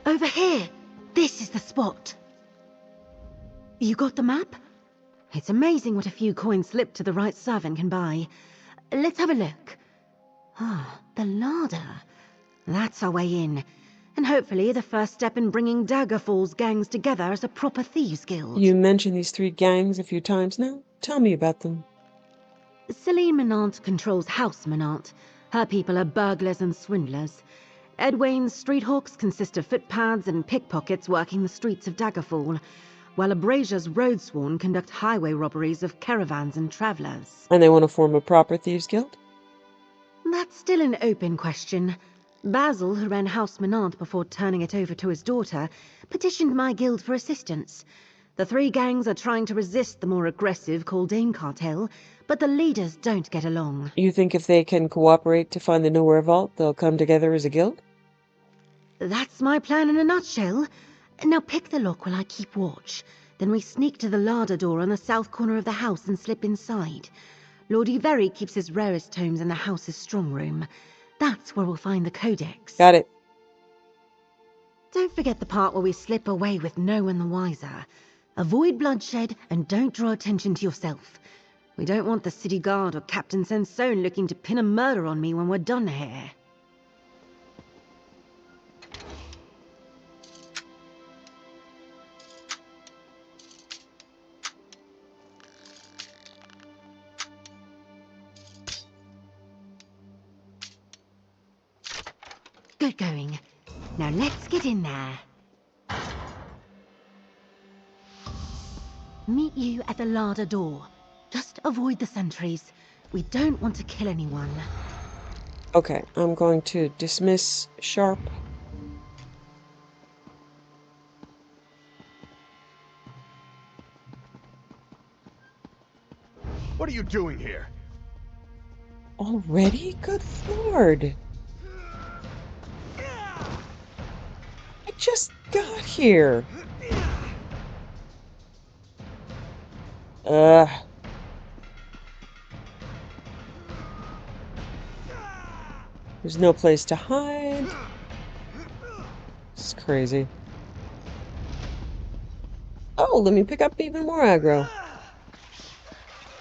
Over here! This is the spot. You got the map? It's amazing what a few coins slipped to the right servant can buy. Let's have a look. Ah, the larder. That's our way in. And hopefully the first step in bringing Daggerfall's gangs together as a proper thieves guild. You mentioned these 3 gangs a few times now. Tell me about them. Celine Menant controls House Menant. Her people are burglars and swindlers. Edwayne's street hawks consist of footpads and pickpockets working the streets of Daggerfall, while Abrasia's roadsworn conduct highway robberies of caravans and travellers. And they want to form a proper thieves guild? That's still an open question. Basil, who ran House Menant before turning it over to his daughter, petitioned my guild for assistance. The 3 gangs are trying to resist the more aggressive Kaldane cartel, but the leaders don't get along. You think if they can cooperate to find the Nowhere Vault, they'll come together as a guild? That's my plan in a nutshell. Now pick the lock while I keep watch. Then we sneak to the larder door on the south corner of the house and slip inside. Lordy Very keeps his rarest tomes in the house's strong room. That's where we'll find the codex. Got it. Don't forget the part where we slip away with no one the wiser. Avoid bloodshed and don't draw attention to yourself. We don't want the city guard or Captain Sensone looking to pin a murder on me when we're done here. Good going. Now let's get in there. Meet you at the larder door. Just avoid the sentries. We don't want to kill anyone. Okay, I'm going to dismiss Sharp. What are you doing here? Already? Good lord. I just got here. There's no place to hide. It's crazy. Oh, let me pick up even more aggro.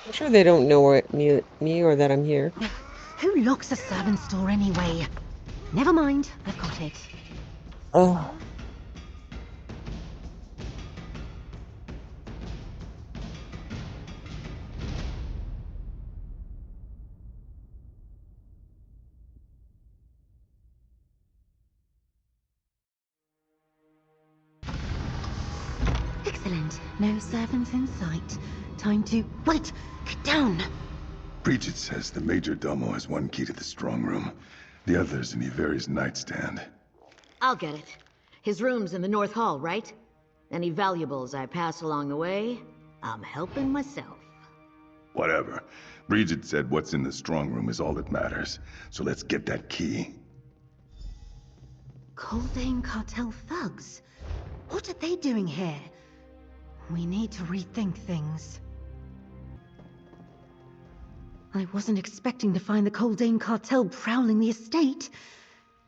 I'm sure they don't know me or that I'm here. Who locks a servant's door anyway? Never mind, I've got it. Oh. Excellent. No servants in sight. Time to... Wait! Get down! Bridget says the Major Domo has one key to the strong room. The other's in Iveri's nightstand. I'll get it. His room's in the North Hall, right? Any valuables I pass along the way, I'm helping myself. Whatever. Bridget said what's in the strong room is all that matters. So let's get that key. Kaldane cartel thugs? What are they doing here? We need to rethink things. I wasn't expecting to find the Kaldane cartel prowling the estate.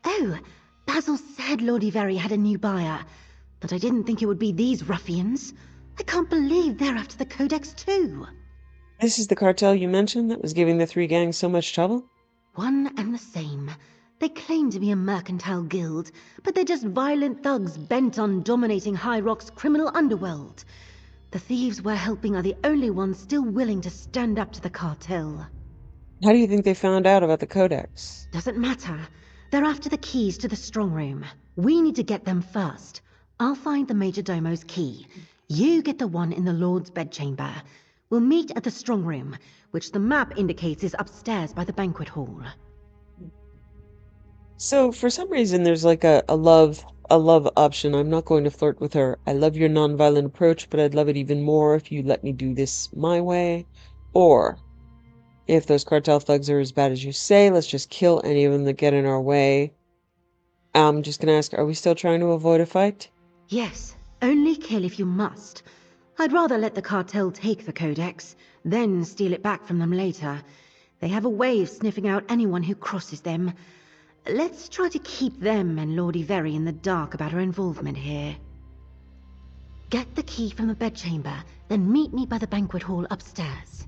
Oh, Basil said Lordy Very had a new buyer, but I didn't think it would be these ruffians. I can't believe they're after the Codex too. This is the cartel you mentioned that was giving the 3 gangs so much trouble? One and the same. They claim to be a mercantile guild, but they're just violent thugs bent on dominating High Rock's criminal underworld. The thieves we're helping are the only ones still willing to stand up to the cartel. How do you think they found out about the Codex? Doesn't matter. They're after the keys to the strong room. We need to get them first. I'll find the Major Domo's key. You get the one in the Lord's bedchamber. We'll meet at the strong room, which the map indicates is upstairs by the banquet hall. So for some reason there's like a love option. I'm not going to flirt with her. I love your nonviolent approach, but I'd love it even more if you let me do this my way. Or if those cartel thugs are as bad as you say, let's just kill any of them that get in our way. I'm just gonna ask, are we still trying to avoid a fight? Yes, only kill if you must. I'd rather let the cartel take the Codex, then steal it back from them later. They have a way of sniffing out anyone who crosses them. Let's try to keep them and Lord Iveri in the dark about our involvement here. Get the key from the bedchamber, then meet me by the banquet hall upstairs.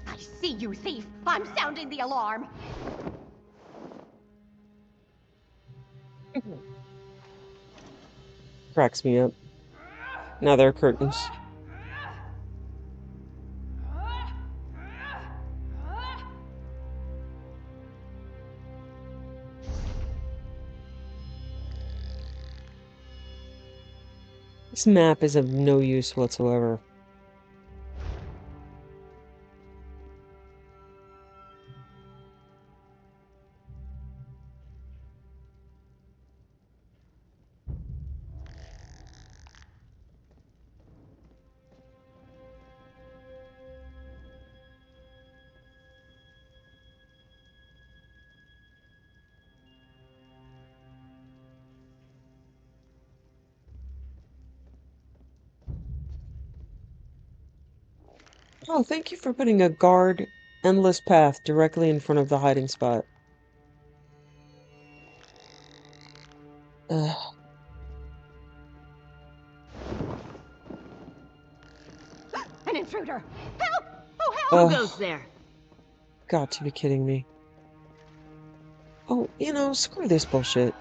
I see you, thief! I'm sounding the alarm! Cracks me up. Now there are curtains. This map is of no use whatsoever. Oh, thank you for putting a guard endless path directly in front of the hiding spot. Ugh. An intruder! Help! Oh, help! Who goes there? Got to be kidding me. Oh, you know, screw this bullshit.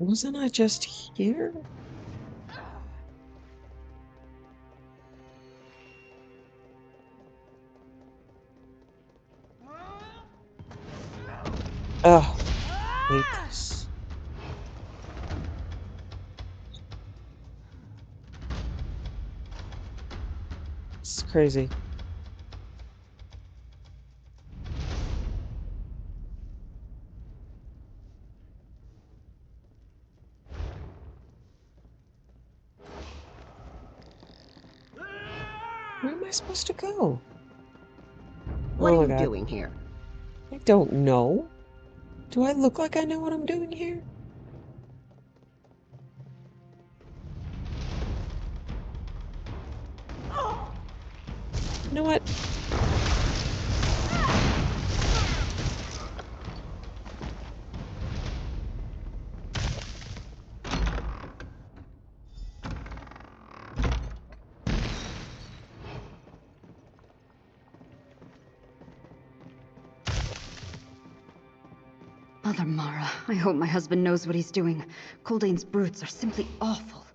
Wasn't I just here? Ugh. Hate this. This is crazy. Where am I supposed to go? What Oh are my you God. doing here? I don't know. Do I look like I know what I'm doing here? You know what? Mother Mara, I hope my husband knows what he's doing. Coldane's brutes are simply awful.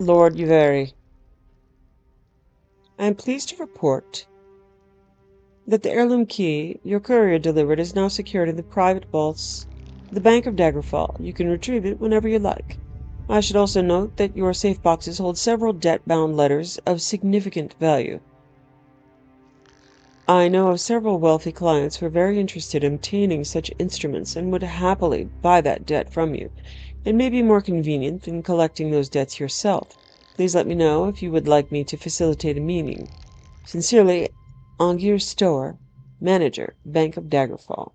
Lord Yuveri, I am pleased to report that the heirloom key your courier delivered is now secured in the private vaults of the Bank of Daggerfall. You can retrieve it whenever you like. I should also note that your safe boxes hold several debt-bound letters of significant value. I know of several wealthy clients who are very interested in obtaining such instruments and would happily buy that debt from you. It may be more convenient than collecting those debts yourself. Please let me know if you would like me to facilitate a meeting. Sincerely, Angir Stower, Manager, Bank of Daggerfall.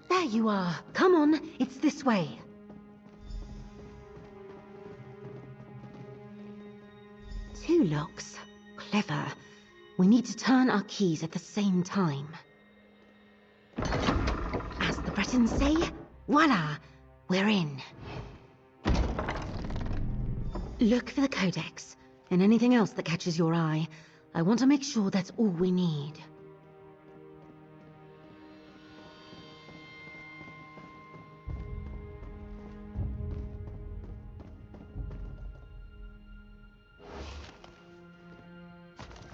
There you are. Come on, it's this way. Two locks. Clever. We need to turn our keys at the same time. As the Bretons say, voila, we're in. Look for the codex, and anything else that catches your eye. I want to make sure that's all we need.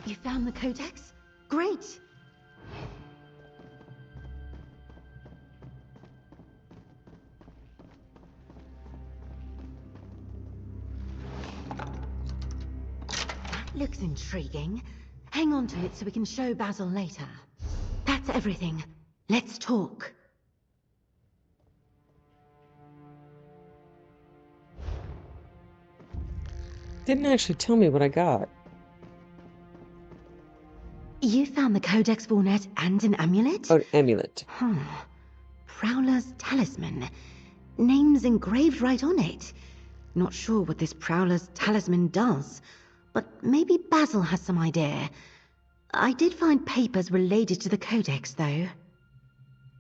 You found the codex? Great! That looks intriguing. Hang on to it so we can show Basil later. That's everything. Let's talk. Didn't actually tell me what I got. You found the Codex Vornet and an amulet? Oh, amulet. Prowler's Talisman. Name's engraved right on it. Not sure what this Prowler's Talisman does, but maybe Basil has some idea. I did find papers related to the Codex, though.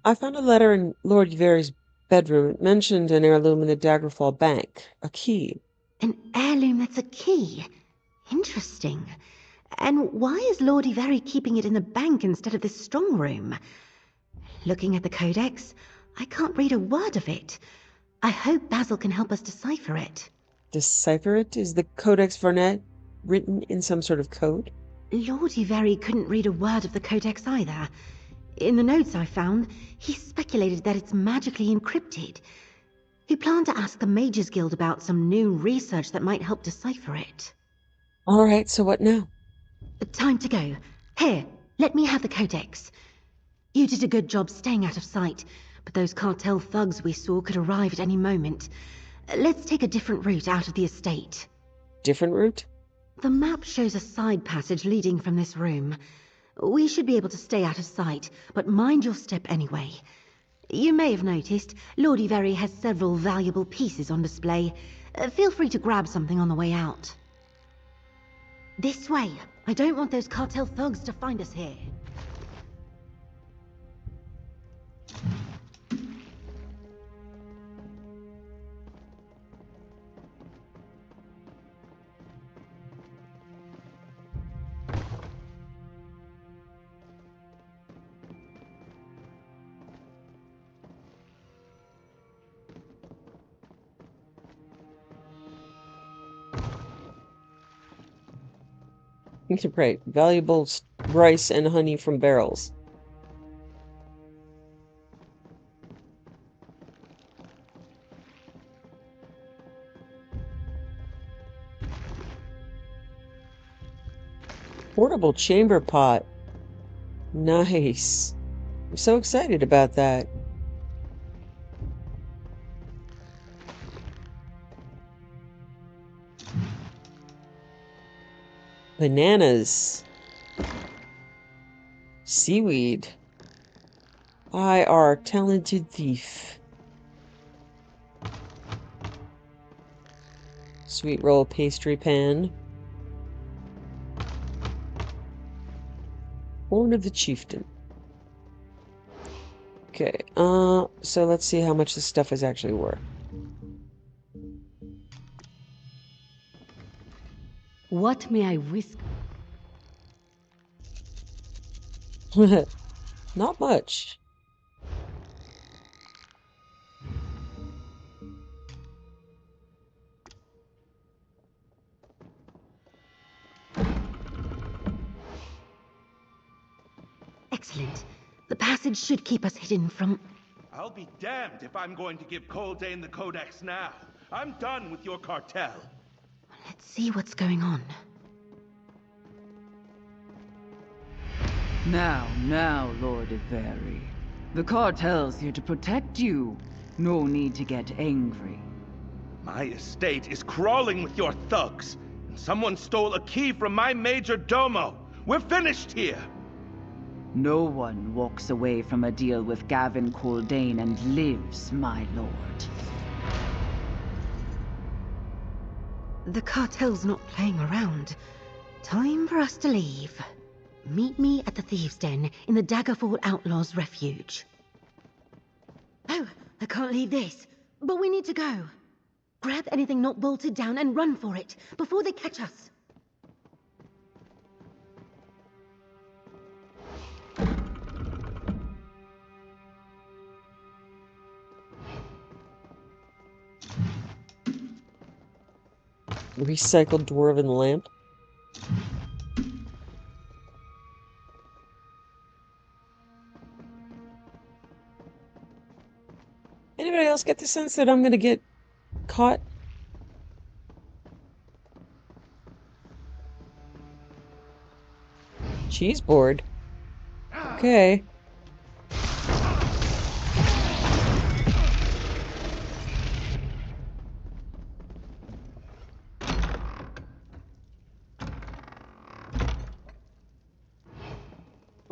I found a letter in Lord Yuveri's bedroom. It mentioned an heirloom in the Daggerfall Bank. A key. An heirloom that's a key? Interesting. And why is Lord Yuveri keeping it in the bank instead of this strong room? Looking at the Codex, I can't read a word of it. I hope Basil can help us decipher it. Decipher it? Is the Codex Vornet written in some sort of code? Lord Yuveri couldn't read a word of the Codex either. In the notes I found, he speculated that it's magically encrypted. He planned to ask the Mages Guild about some new research that might help decipher it. All right, so what now? Time to go. Here, let me have the Codex. You did a good job staying out of sight, but those cartel thugs we saw could arrive at any moment. Let's take a different route out of the estate. Different route? The map shows a side passage leading from this room. We should be able to stay out of sight, but mind your step anyway. You may have noticed, Lord Yuveri has several valuable pieces on display. Feel free to grab something on the way out. This way. I don't want those cartel thugs to find us here. Right. Valuable rice and honey from barrels. Portable chamber pot. Nice. I'm so excited about that. Bananas. Seaweed. I are a talented thief. Sweet roll pastry pan. Horn of the Chieftain. Okay, so let's see how much this stuff is actually worth. What may I whisk? Not much. Excellent. The passage should keep us hidden from... I'll be damned if I'm going to give Coldane the Codex now. I'm done with your cartel. Let's see what's going on. Now, Lord Iveri. The cartel's here to protect you. No need to get angry. My estate is crawling with your thugs, and someone stole a key from my major domo. We're finished here. No one walks away from a deal with Gavin Coldane and lives, my lord. The cartel's not playing around. Time for us to leave. Meet me at the thieves' den in the Daggerfall Outlaws' Refuge. Oh, I can't leave this. But we need to go. Grab anything not bolted down and run for it before they catch us. Recycled dwarven lamp. Anybody else get the sense that I'm gonna get caught? Cheese board. Okay.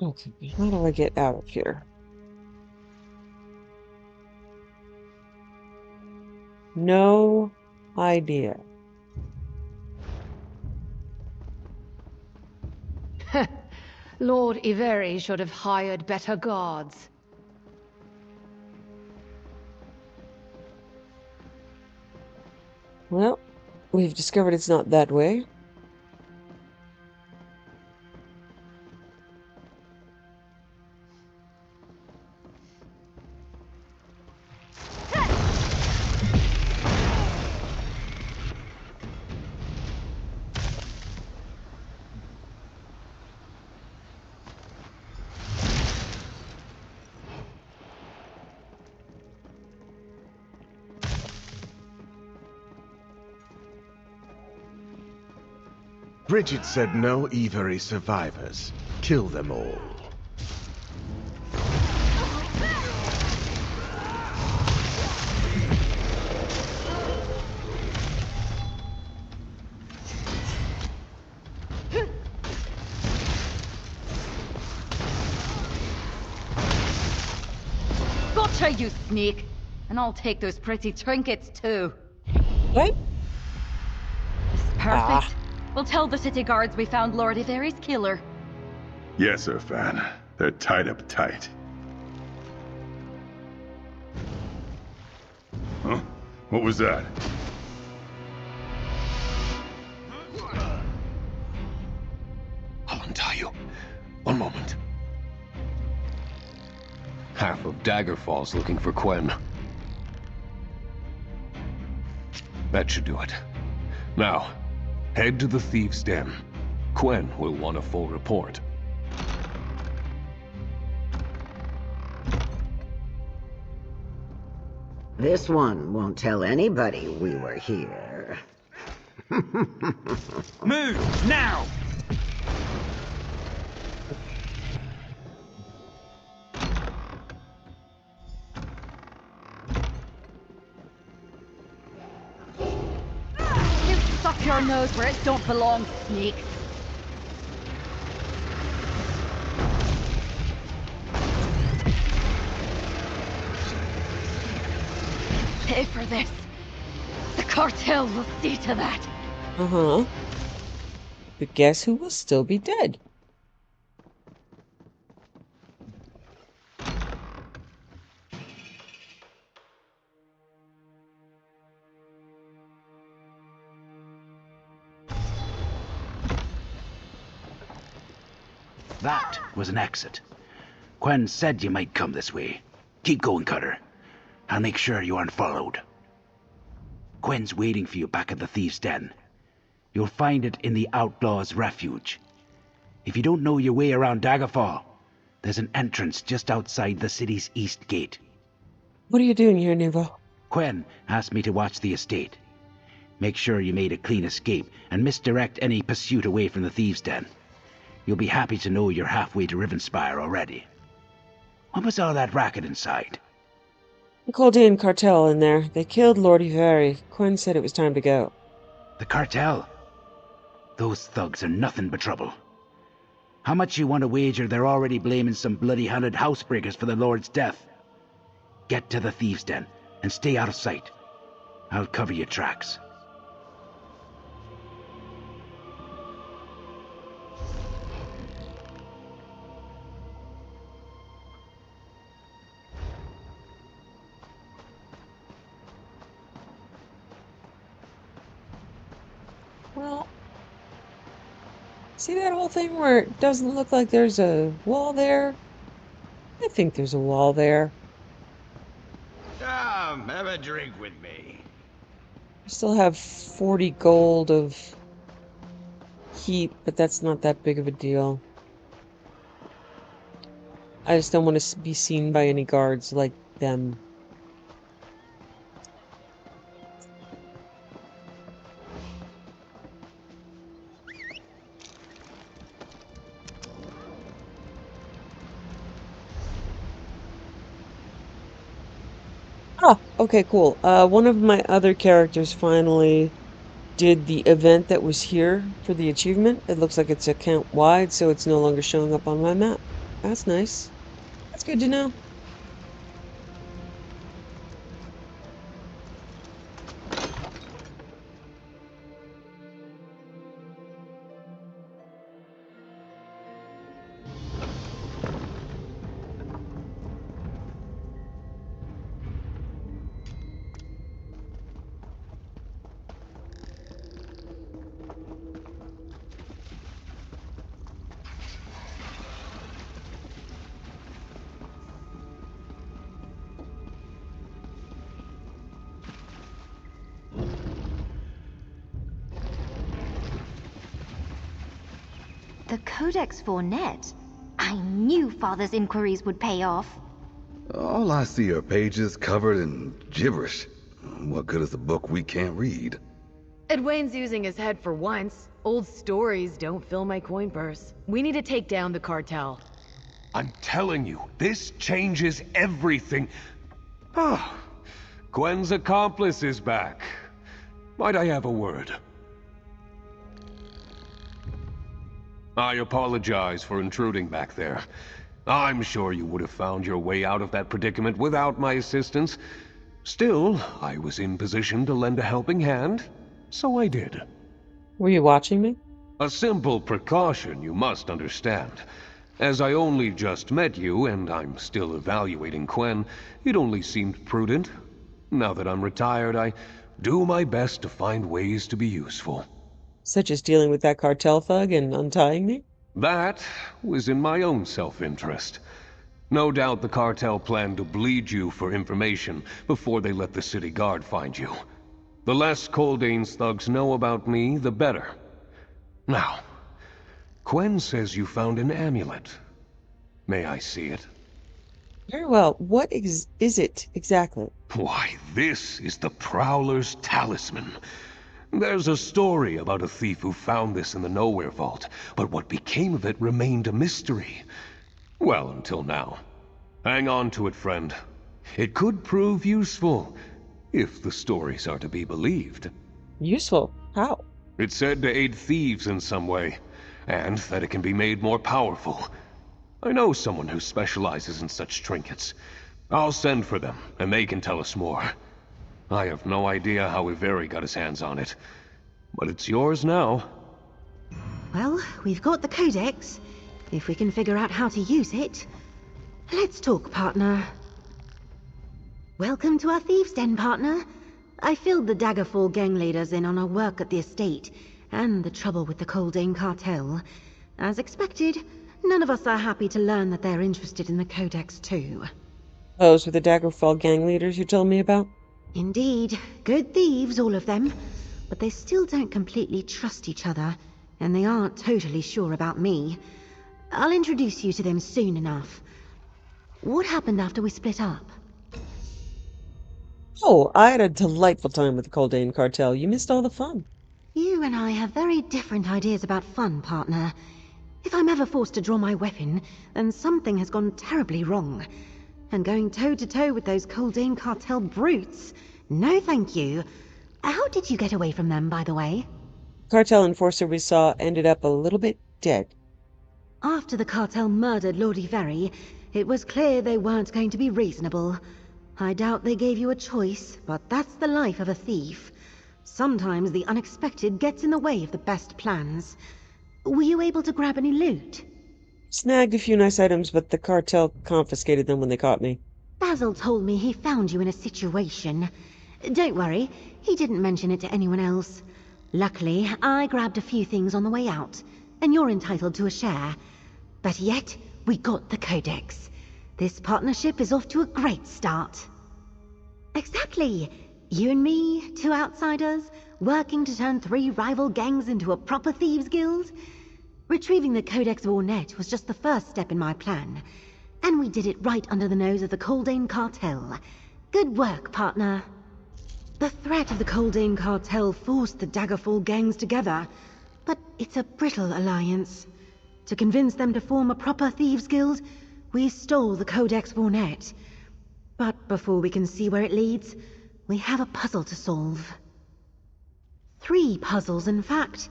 Okay, how do I get out of here? No idea. Lord Iveri should have hired better guards. Well, we've discovered it's not that way. Bridget said no Every survivors. Kill them all. Gotcha, you sneak! And I'll take those pretty trinkets too. What? This is perfect. We'll tell the city guards we found Lord Iveri's killer. Yes, sir, Fan. They're tied up tight. Huh? What was that? I'll untie you. One moment. Half of Daggerfall's looking for Quen. That should do it. Now, head to the thieves' den. Quen will want a full report. This one won't tell anybody we were here. Move, now! You stuck your nose where it don't belong, sneak. Pay for this. The cartel will see to that. Uh-huh. But guess who will still be dead? That was an exit. Quen said you might come this way. Keep going, Cutter. I'll make sure you aren't followed. Quen's waiting for you back at the Thieves' Den. You'll find it in the Outlaws' Refuge. If you don't know your way around Daggerfall, there's an entrance just outside the city's east gate. What are you doing here, Nuvo? Quen asked me to watch the estate. Make sure you made a clean escape and misdirect any pursuit away from the Thieves' Den. You'll be happy to know you're halfway to Rivenspire already. What was all that racket inside? The Coldain cartel in there. They killed Lord Iveri. Quen said it was time to go. The cartel? Those thugs are nothing but trouble. How much you want to wager they're already blaming some bloody-handed housebreakers for the Lord's death? Get to the Thieves' Den and stay out of sight. I'll cover your tracks. Well, see that whole thing where it doesn't look like there's a wall there? I think there's a wall there. Come, have a drink with me. I still have 40 gold of heat, but that's not that big of a deal. I just don't want to be seen by any guards like them. Oh, okay, cool. One of my other characters finally did the event that was here for the achievement. It looks like it's account wide, so it's no longer showing up on my map. That's nice. That's good to know. The Codex Fornet? I knew Father's inquiries would pay off. All I see are pages covered in gibberish. What good is a book we can't read? Edwayne's using his head for once. Old stories don't fill my coin purse. We need to take down the cartel. I'm telling you, this changes everything. Ah, Gwen's accomplice is back. Might I have a word? I apologize for intruding back there. I'm sure you would have found your way out of that predicament without my assistance. Still, I was in position to lend a helping hand, so I did. Were you watching me? A simple precaution, you must understand. As I only just met you, and I'm still evaluating Quen, it only seemed prudent. Now that I'm retired, I do my best to find ways to be useful. Such as dealing with that cartel thug and untying me? That was in my own self-interest. No doubt the cartel planned to bleed you for information before they let the city guard find you. The less Coldain's thugs know about me, the better. Now, Quen says you found an amulet. May I see it? Very well. What is it exactly? Why, this is the Prowler's Talisman. There's a story about a thief who found this in the Nowhere Vault, but what became of it remained a mystery. Well, until now. Hang on to it, friend. It could prove useful, if the stories are to be believed. Useful? How? It's said to aid thieves in some way, and that it can be made more powerful. I know someone who specializes in such trinkets. I'll send for them, and they can tell us more. I have no idea how Iveri got his hands on it, but it's yours now. Well, we've got the Codex. If we can figure out how to use it. Let's talk, partner. Welcome to our Thieves' Den, partner. I filled the Daggerfall gang leaders in on our work at the estate, and the trouble with the Coldain cartel. As expected, None of us are happy to learn that they're interested in the Codex too. Those were the Daggerfall gang leaders you told me about? Indeed. Good thieves, all of them. But they still don't completely trust each other, and they aren't totally sure about me. I'll introduce you to them soon enough. What happened after we split up? Oh, I had a delightful time with the Coldane Cartel. You missed all the fun. You and I have very different ideas about fun, partner. If I'm ever forced to draw my weapon, then something has gone terribly wrong. And going toe-to-toe with those Coldane Cartel brutes? No thank you. How did you get away from them, by the way? Cartel enforcer we saw ended up a little bit dead. After the cartel murdered Lord Iveri, it was clear they weren't going to be reasonable. I doubt they gave you a choice, but that's the life of a thief. Sometimes the unexpected gets in the way of the best plans. Were you able to grab any loot? Snagged a few nice items, but the cartel confiscated them when they caught me. Basil told me he found you in a situation. Don't worry, he didn't mention it to anyone else. Luckily, I grabbed a few things on the way out, and you're entitled to a share. But yet, we got the Codex. This partnership is off to a great start. Exactly. You and me, two outsiders, working to turn 3 rival gangs into a proper thieves guild. Retrieving the Codex Vornet was just the first step in my plan. And we did it right under the nose of the Coldane Cartel. Good work, partner. The threat of the Coldane Cartel forced the Daggerfall gangs together, but it's a brittle alliance. To convince them to form a proper thieves guild, we stole the Codex Vornet. But before we can see where it leads, we have a puzzle to solve. 3 puzzles, in fact.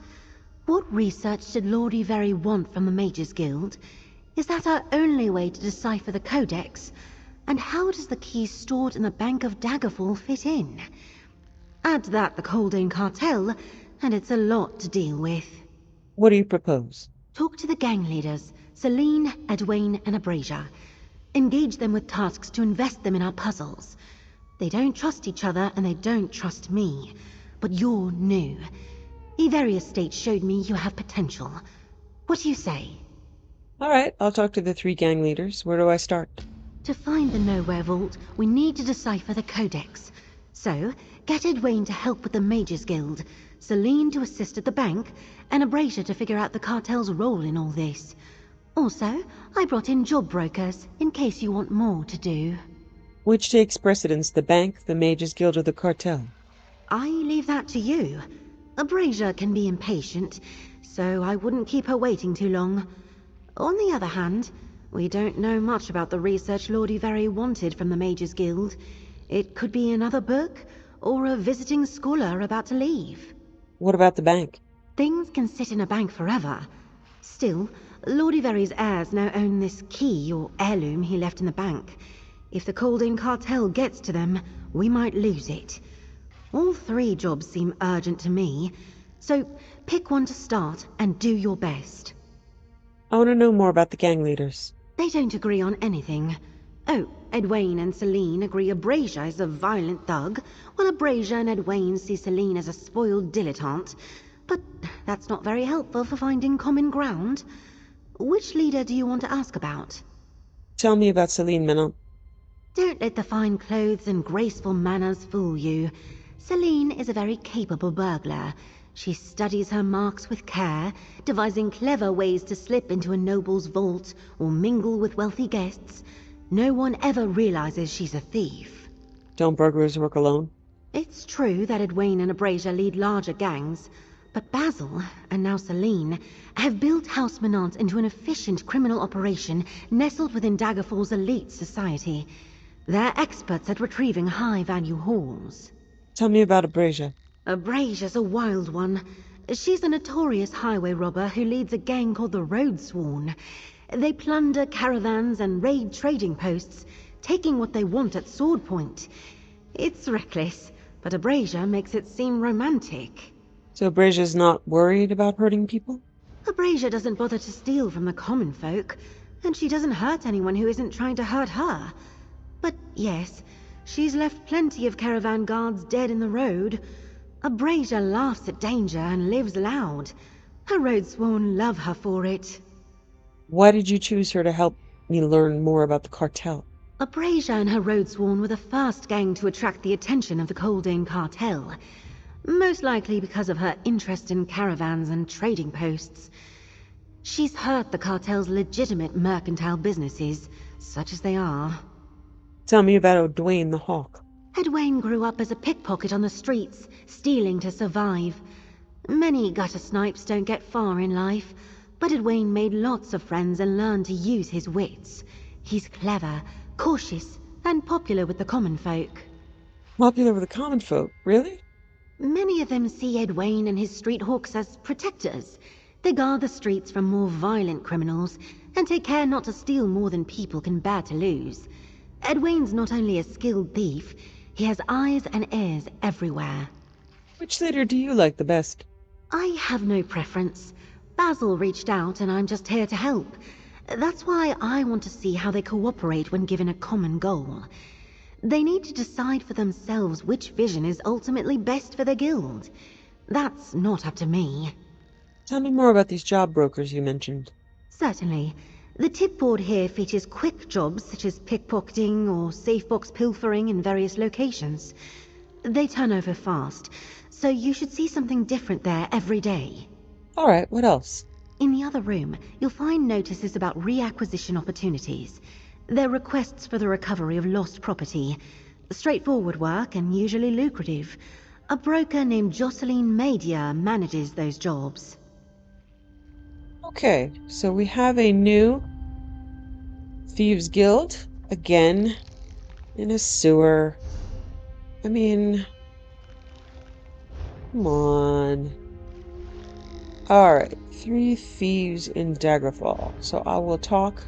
What research did Lord Iveri want from the Mages Guild? Is that our only way to decipher the Codex? And how does the key stored in the Bank of Daggerfall fit in? Add to that the Coldane Cartel, and it's a lot to deal with. What do you propose? Talk to the gang leaders, Celine, Edwayne, and Abrasia. Engage them with tasks to invest them in our puzzles. They don't trust each other, and they don't trust me. But you're new. Iveri Estate showed me you have potential. What do you say? All right, I'll talk to the 3 gang leaders. Where do I start? To find the Nowhere Vault, we need to decipher the Codex. So, get Edwayne to help with the Mages Guild, Celine to assist at the bank, and Abrasia to figure out the cartel's role in all this. Also, I brought in job brokers, in case you want more to do. Which takes precedence, the bank, the Mages Guild, or the cartel? I leave that to you. Abrasia can be impatient, so I wouldn't keep her waiting too long. On the other hand, we don't know much about the research Lord Iveri wanted from the Mages Guild. It could be another book, or a visiting scholar about to leave. What about the bank? Things can sit in a bank forever. Still, Lord Iveri's heirs now own this key or heirloom he left in the bank. If the Coldane Cartel gets to them, we might lose it. All 3 jobs seem urgent to me, so pick one to start and do your best. I want to know more about the gang leaders. They don't agree on anything. Oh, Edwayne and Celine agree Abrasia is a violent thug, while Abrasia and Edwayne see Celine as a spoiled dilettante. But that's not very helpful for finding common ground. Which leader do you want to ask about? Tell me about Celine Menon. Don't let the fine clothes and graceful manners fool you. Celine is a very capable burglar. She studies her marks with care, devising clever ways to slip into a noble's vault or mingle with wealthy guests. No one ever realizes she's a thief. Don't burglars work alone? It's true that Edwayne and Abrasia lead larger gangs, but Basil, and now Celine, have built House Menant into an efficient criminal operation nestled within Daggerfall's elite society. They're experts at retrieving high-value hauls. Tell me about Abrasia. Abrasia's a wild one. She's a notorious highway robber who leads a gang called the Roadsworn. They plunder caravans and raid trading posts, taking what they want at sword point. It's reckless, but Abrasia makes it seem romantic. So Abrasia's not worried about hurting people? Abrasia doesn't bother to steal from the common folk, and she doesn't hurt anyone who isn't trying to hurt her. But yes, she's left plenty of caravan guards dead in the road. Abrasia laughs at danger and lives loud. Her Roadsworn love her for it. Why did you choose her to help me learn more about the cartel? Abrasia and her road sworn were the first gang to attract the attention of the Coldane cartel. Most likely because of her interest in caravans and trading posts. She's hurt the cartel's legitimate mercantile businesses, such as they are. Tell me about Dwayne the Hawk. Edwayne grew up as a pickpocket on the streets, stealing to survive. Many gutter snipes don't get far in life, but Edwayne made lots of friends and learned to use his wits. He's clever, cautious, and popular with the common folk. Popular with the common folk, really? Many of them see Edwayne and his street hawks as protectors. They guard the streets from more violent criminals, and take care not to steal more than people can bear to lose. Edwayne's not only a skilled thief, he has eyes and ears everywhere. Which leader do you like the best? I have no preference. Basil reached out and I'm just here to help. That's why I want to see how they cooperate when given a common goal. They need to decide for themselves which vision is ultimately best for the guild. That's not up to me. Tell me more about these job brokers you mentioned. Certainly. The tip board here features quick jobs such as pickpocketing or safe box pilfering in various locations. They turn over fast, so you should see something different there every day. Alright, what else? In the other room, you'll find notices about reacquisition opportunities. They're requests for the recovery of lost property. Straightforward work and usually lucrative. A broker named Jocelyn Madia manages those jobs. Okay, so we have a new thieves guild, again, in a sewer. I mean, come on. Alright, 3 thieves in Daggerfall. So I will talk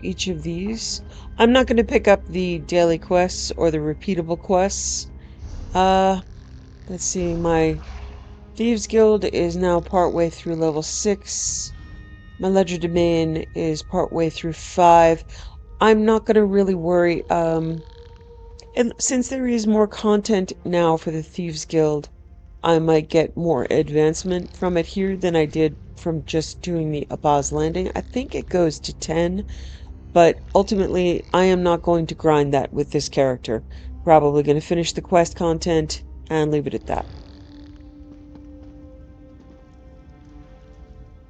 each of these. I'm not going to pick up the daily quests or the repeatable quests. Let's see, my Thieves Guild is now partway through level 6. My Legerdemain is partway through 5. I'm not going to really worry, and since there is more content now for the Thieves Guild, I might get more advancement from it here than I did from just doing the Abah's Landing. I think it goes to 10, but ultimately I am not going to grind that with this character. Probably going to finish the quest content and leave it at that.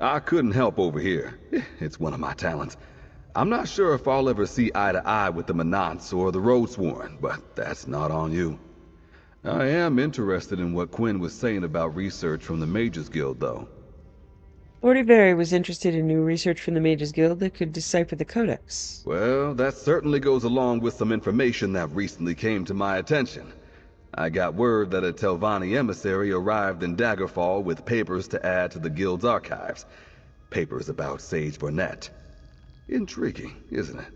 I couldn't help over here. It's one of my talents. I'm not sure if I'll ever see eye to eye with the Manants or the Roadsworn, but that's not on you. I am interested in what Quinn was saying about research from the Mages Guild, though. Lord Avery was interested in new research from the Mages Guild that could decipher the Codex. Well, that certainly goes along with some information that recently came to my attention. I got word that a Telvanni emissary arrived in Daggerfall with papers to add to the Guild's archives. Papers about Sage Vornet. Intriguing, isn't it?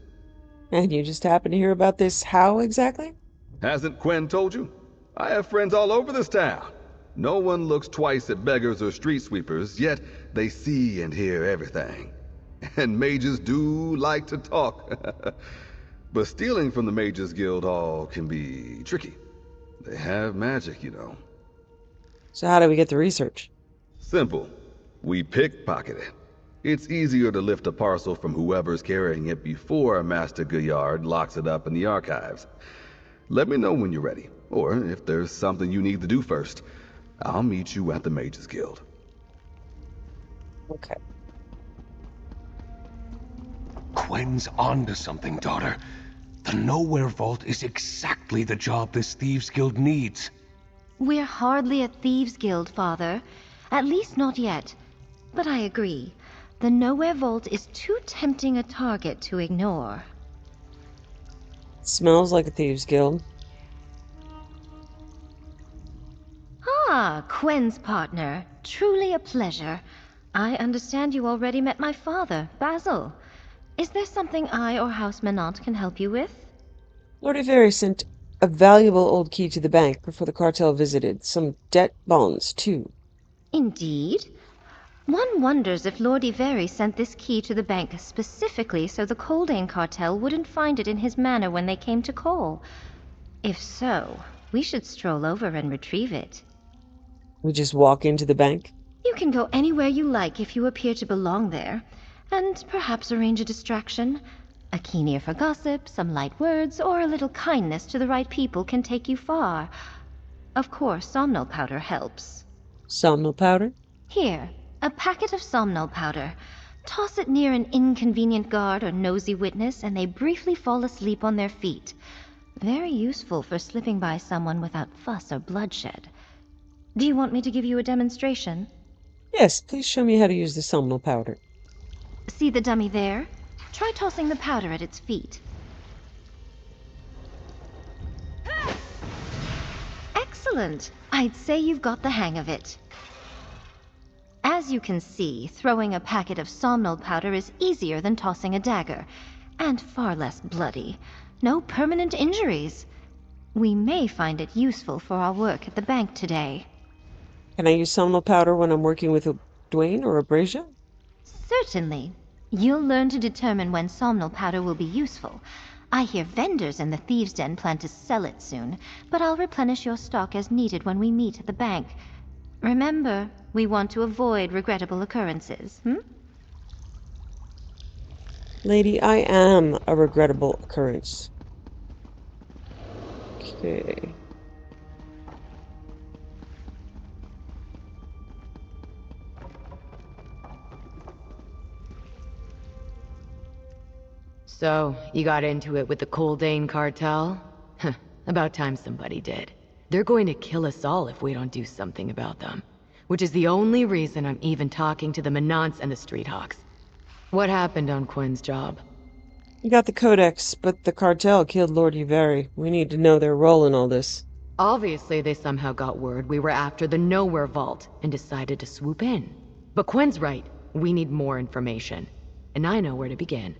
And you just happened to hear about this how exactly? Hasn't Quinn told you? I have friends all over this town. No one looks twice at beggars or street sweepers, yet they see and hear everything. And mages do like to talk. But stealing from the Mages Guild Hall can be tricky. They have magic, you know. So how do we get the research? Simple. We pickpocket it. It's easier to lift a parcel from whoever's carrying it before Master Gaillard locks it up in the archives. Let me know when you're ready, or if there's something you need to do first. I'll meet you at the Mages Guild. Okay. Quinn's onto something, daughter. The Nowhere Vault is exactly the job this Thieves Guild needs. We're hardly a thieves guild, Father. At least not yet. But I agree. The Nowhere Vault is too tempting a target to ignore. Smells like a thieves guild. Ah, Quen's partner. Truly a pleasure. I understand you already met my father, Basil. Is there something I or House Menant can help you with? Lord Avery sent a valuable old key to the bank before the cartel visited. Some debt bonds, too. Indeed. One wonders if Lord Avery sent this key to the bank specifically so the Coldane cartel wouldn't find it in his manor when they came to call. If so, we should stroll over and retrieve it. We just walk into the bank? You can go anywhere you like if you appear to belong there. And perhaps arrange a distraction. A keen ear for gossip, some light words, or a little kindness to the right people can take you far. Of course, somnol powder helps. Somnol powder? Here, a packet of somnol powder. Toss it near an inconvenient guard or nosy witness, and they briefly fall asleep on their feet. Very useful for slipping by someone without fuss or bloodshed. Do you want me to give you a demonstration? Yes, please show me how to use the somnol powder. See the dummy there? Try tossing the powder at its feet. Excellent! I'd say you've got the hang of it. As you can see, throwing a packet of somnol powder is easier than tossing a dagger, and far less bloody. No permanent injuries. We may find it useful for our work at the bank today. Can I use somnol powder when I'm working with a Dwayne or a Brazia? Certainly. You'll learn to determine when somnol powder will be useful. I hear vendors in the thieves' den plan to sell it soon, but I'll replenish your stock as needed when we meet at the bank. Remember, we want to avoid regrettable occurrences, Lady, I am a regrettable occurrence. Okay. So, you got into it with the Coldane cartel? About time somebody did. They're going to kill us all if we don't do something about them. Which is the only reason I'm even talking to the Manants and the Street Hawks. What happened on Quinn's job? You got the Codex, but the cartel killed Lord Yveri. We need to know their role in all this. Obviously, they somehow got word we were after the Nowhere Vault and decided to swoop in. But Quinn's right. We need more information. And I know where to begin.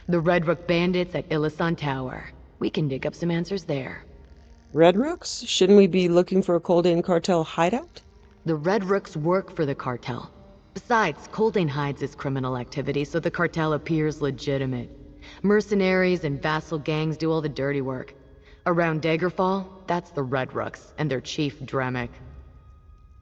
The Red Rook bandits at Illisan Tower. We can dig up some answers there. Red Rooks? Shouldn't we be looking for a Coldane cartel hideout? The Red Rooks work for the cartel. Besides, Coldane hides its criminal activity so the cartel appears legitimate. Mercenaries and vassal gangs do all the dirty work. Around Daggerfall, that's the Red Rooks and their chief Dremic.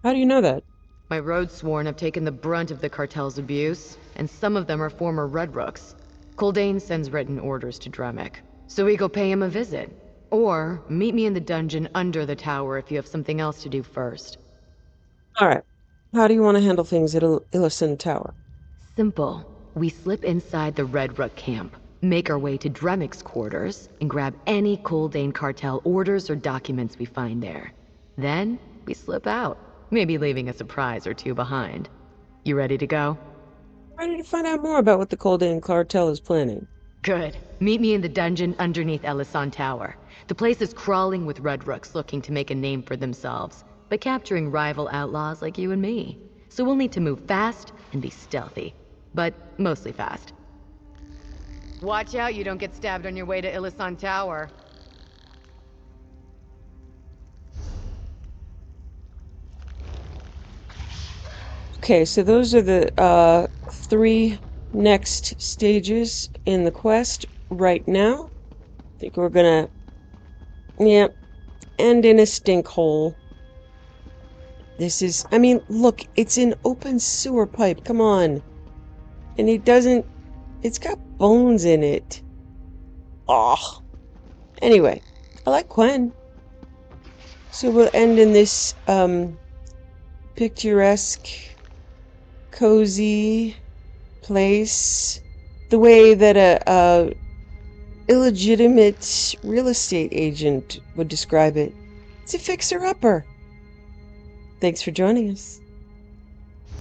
How do you know that? My road sworn have taken the brunt of the cartel's abuse, and some of them are former Red Rooks. Coldane sends written orders to Dremic, so we go pay him a visit. Or meet me in the dungeon under the tower if you have something else to do first. Alright. How do you want to handle things at Illisan Tower? Simple. We slip inside the Red Rook camp, make our way to Dremic's quarters, and grab any Coldane cartel orders or documents we find there. Then, we slip out, maybe leaving a surprise or two behind. You ready to go? Ready to find out more about what the Coldane cartel is planning. Good. Meet me in the dungeon underneath Illisan Tower. The place is crawling with Red Rooks looking to make a name for themselves, by capturing rival outlaws like you and me. So we'll need to move fast and be stealthy. But mostly fast. Watch out you don't get stabbed on your way to Illisan Tower. Okay, so those are the 3 next stages in the quest right now. I think we're gonna, end in a stink hole. This is, I mean, look, it's an open sewer pipe, come on. And it's got bones in it. Oh. Anyway, I like Quen. So we'll end in this, picturesque, cozy place, the way that a illegitimate real estate agent would describe it. It's a fixer-upper. Thanks for joining us.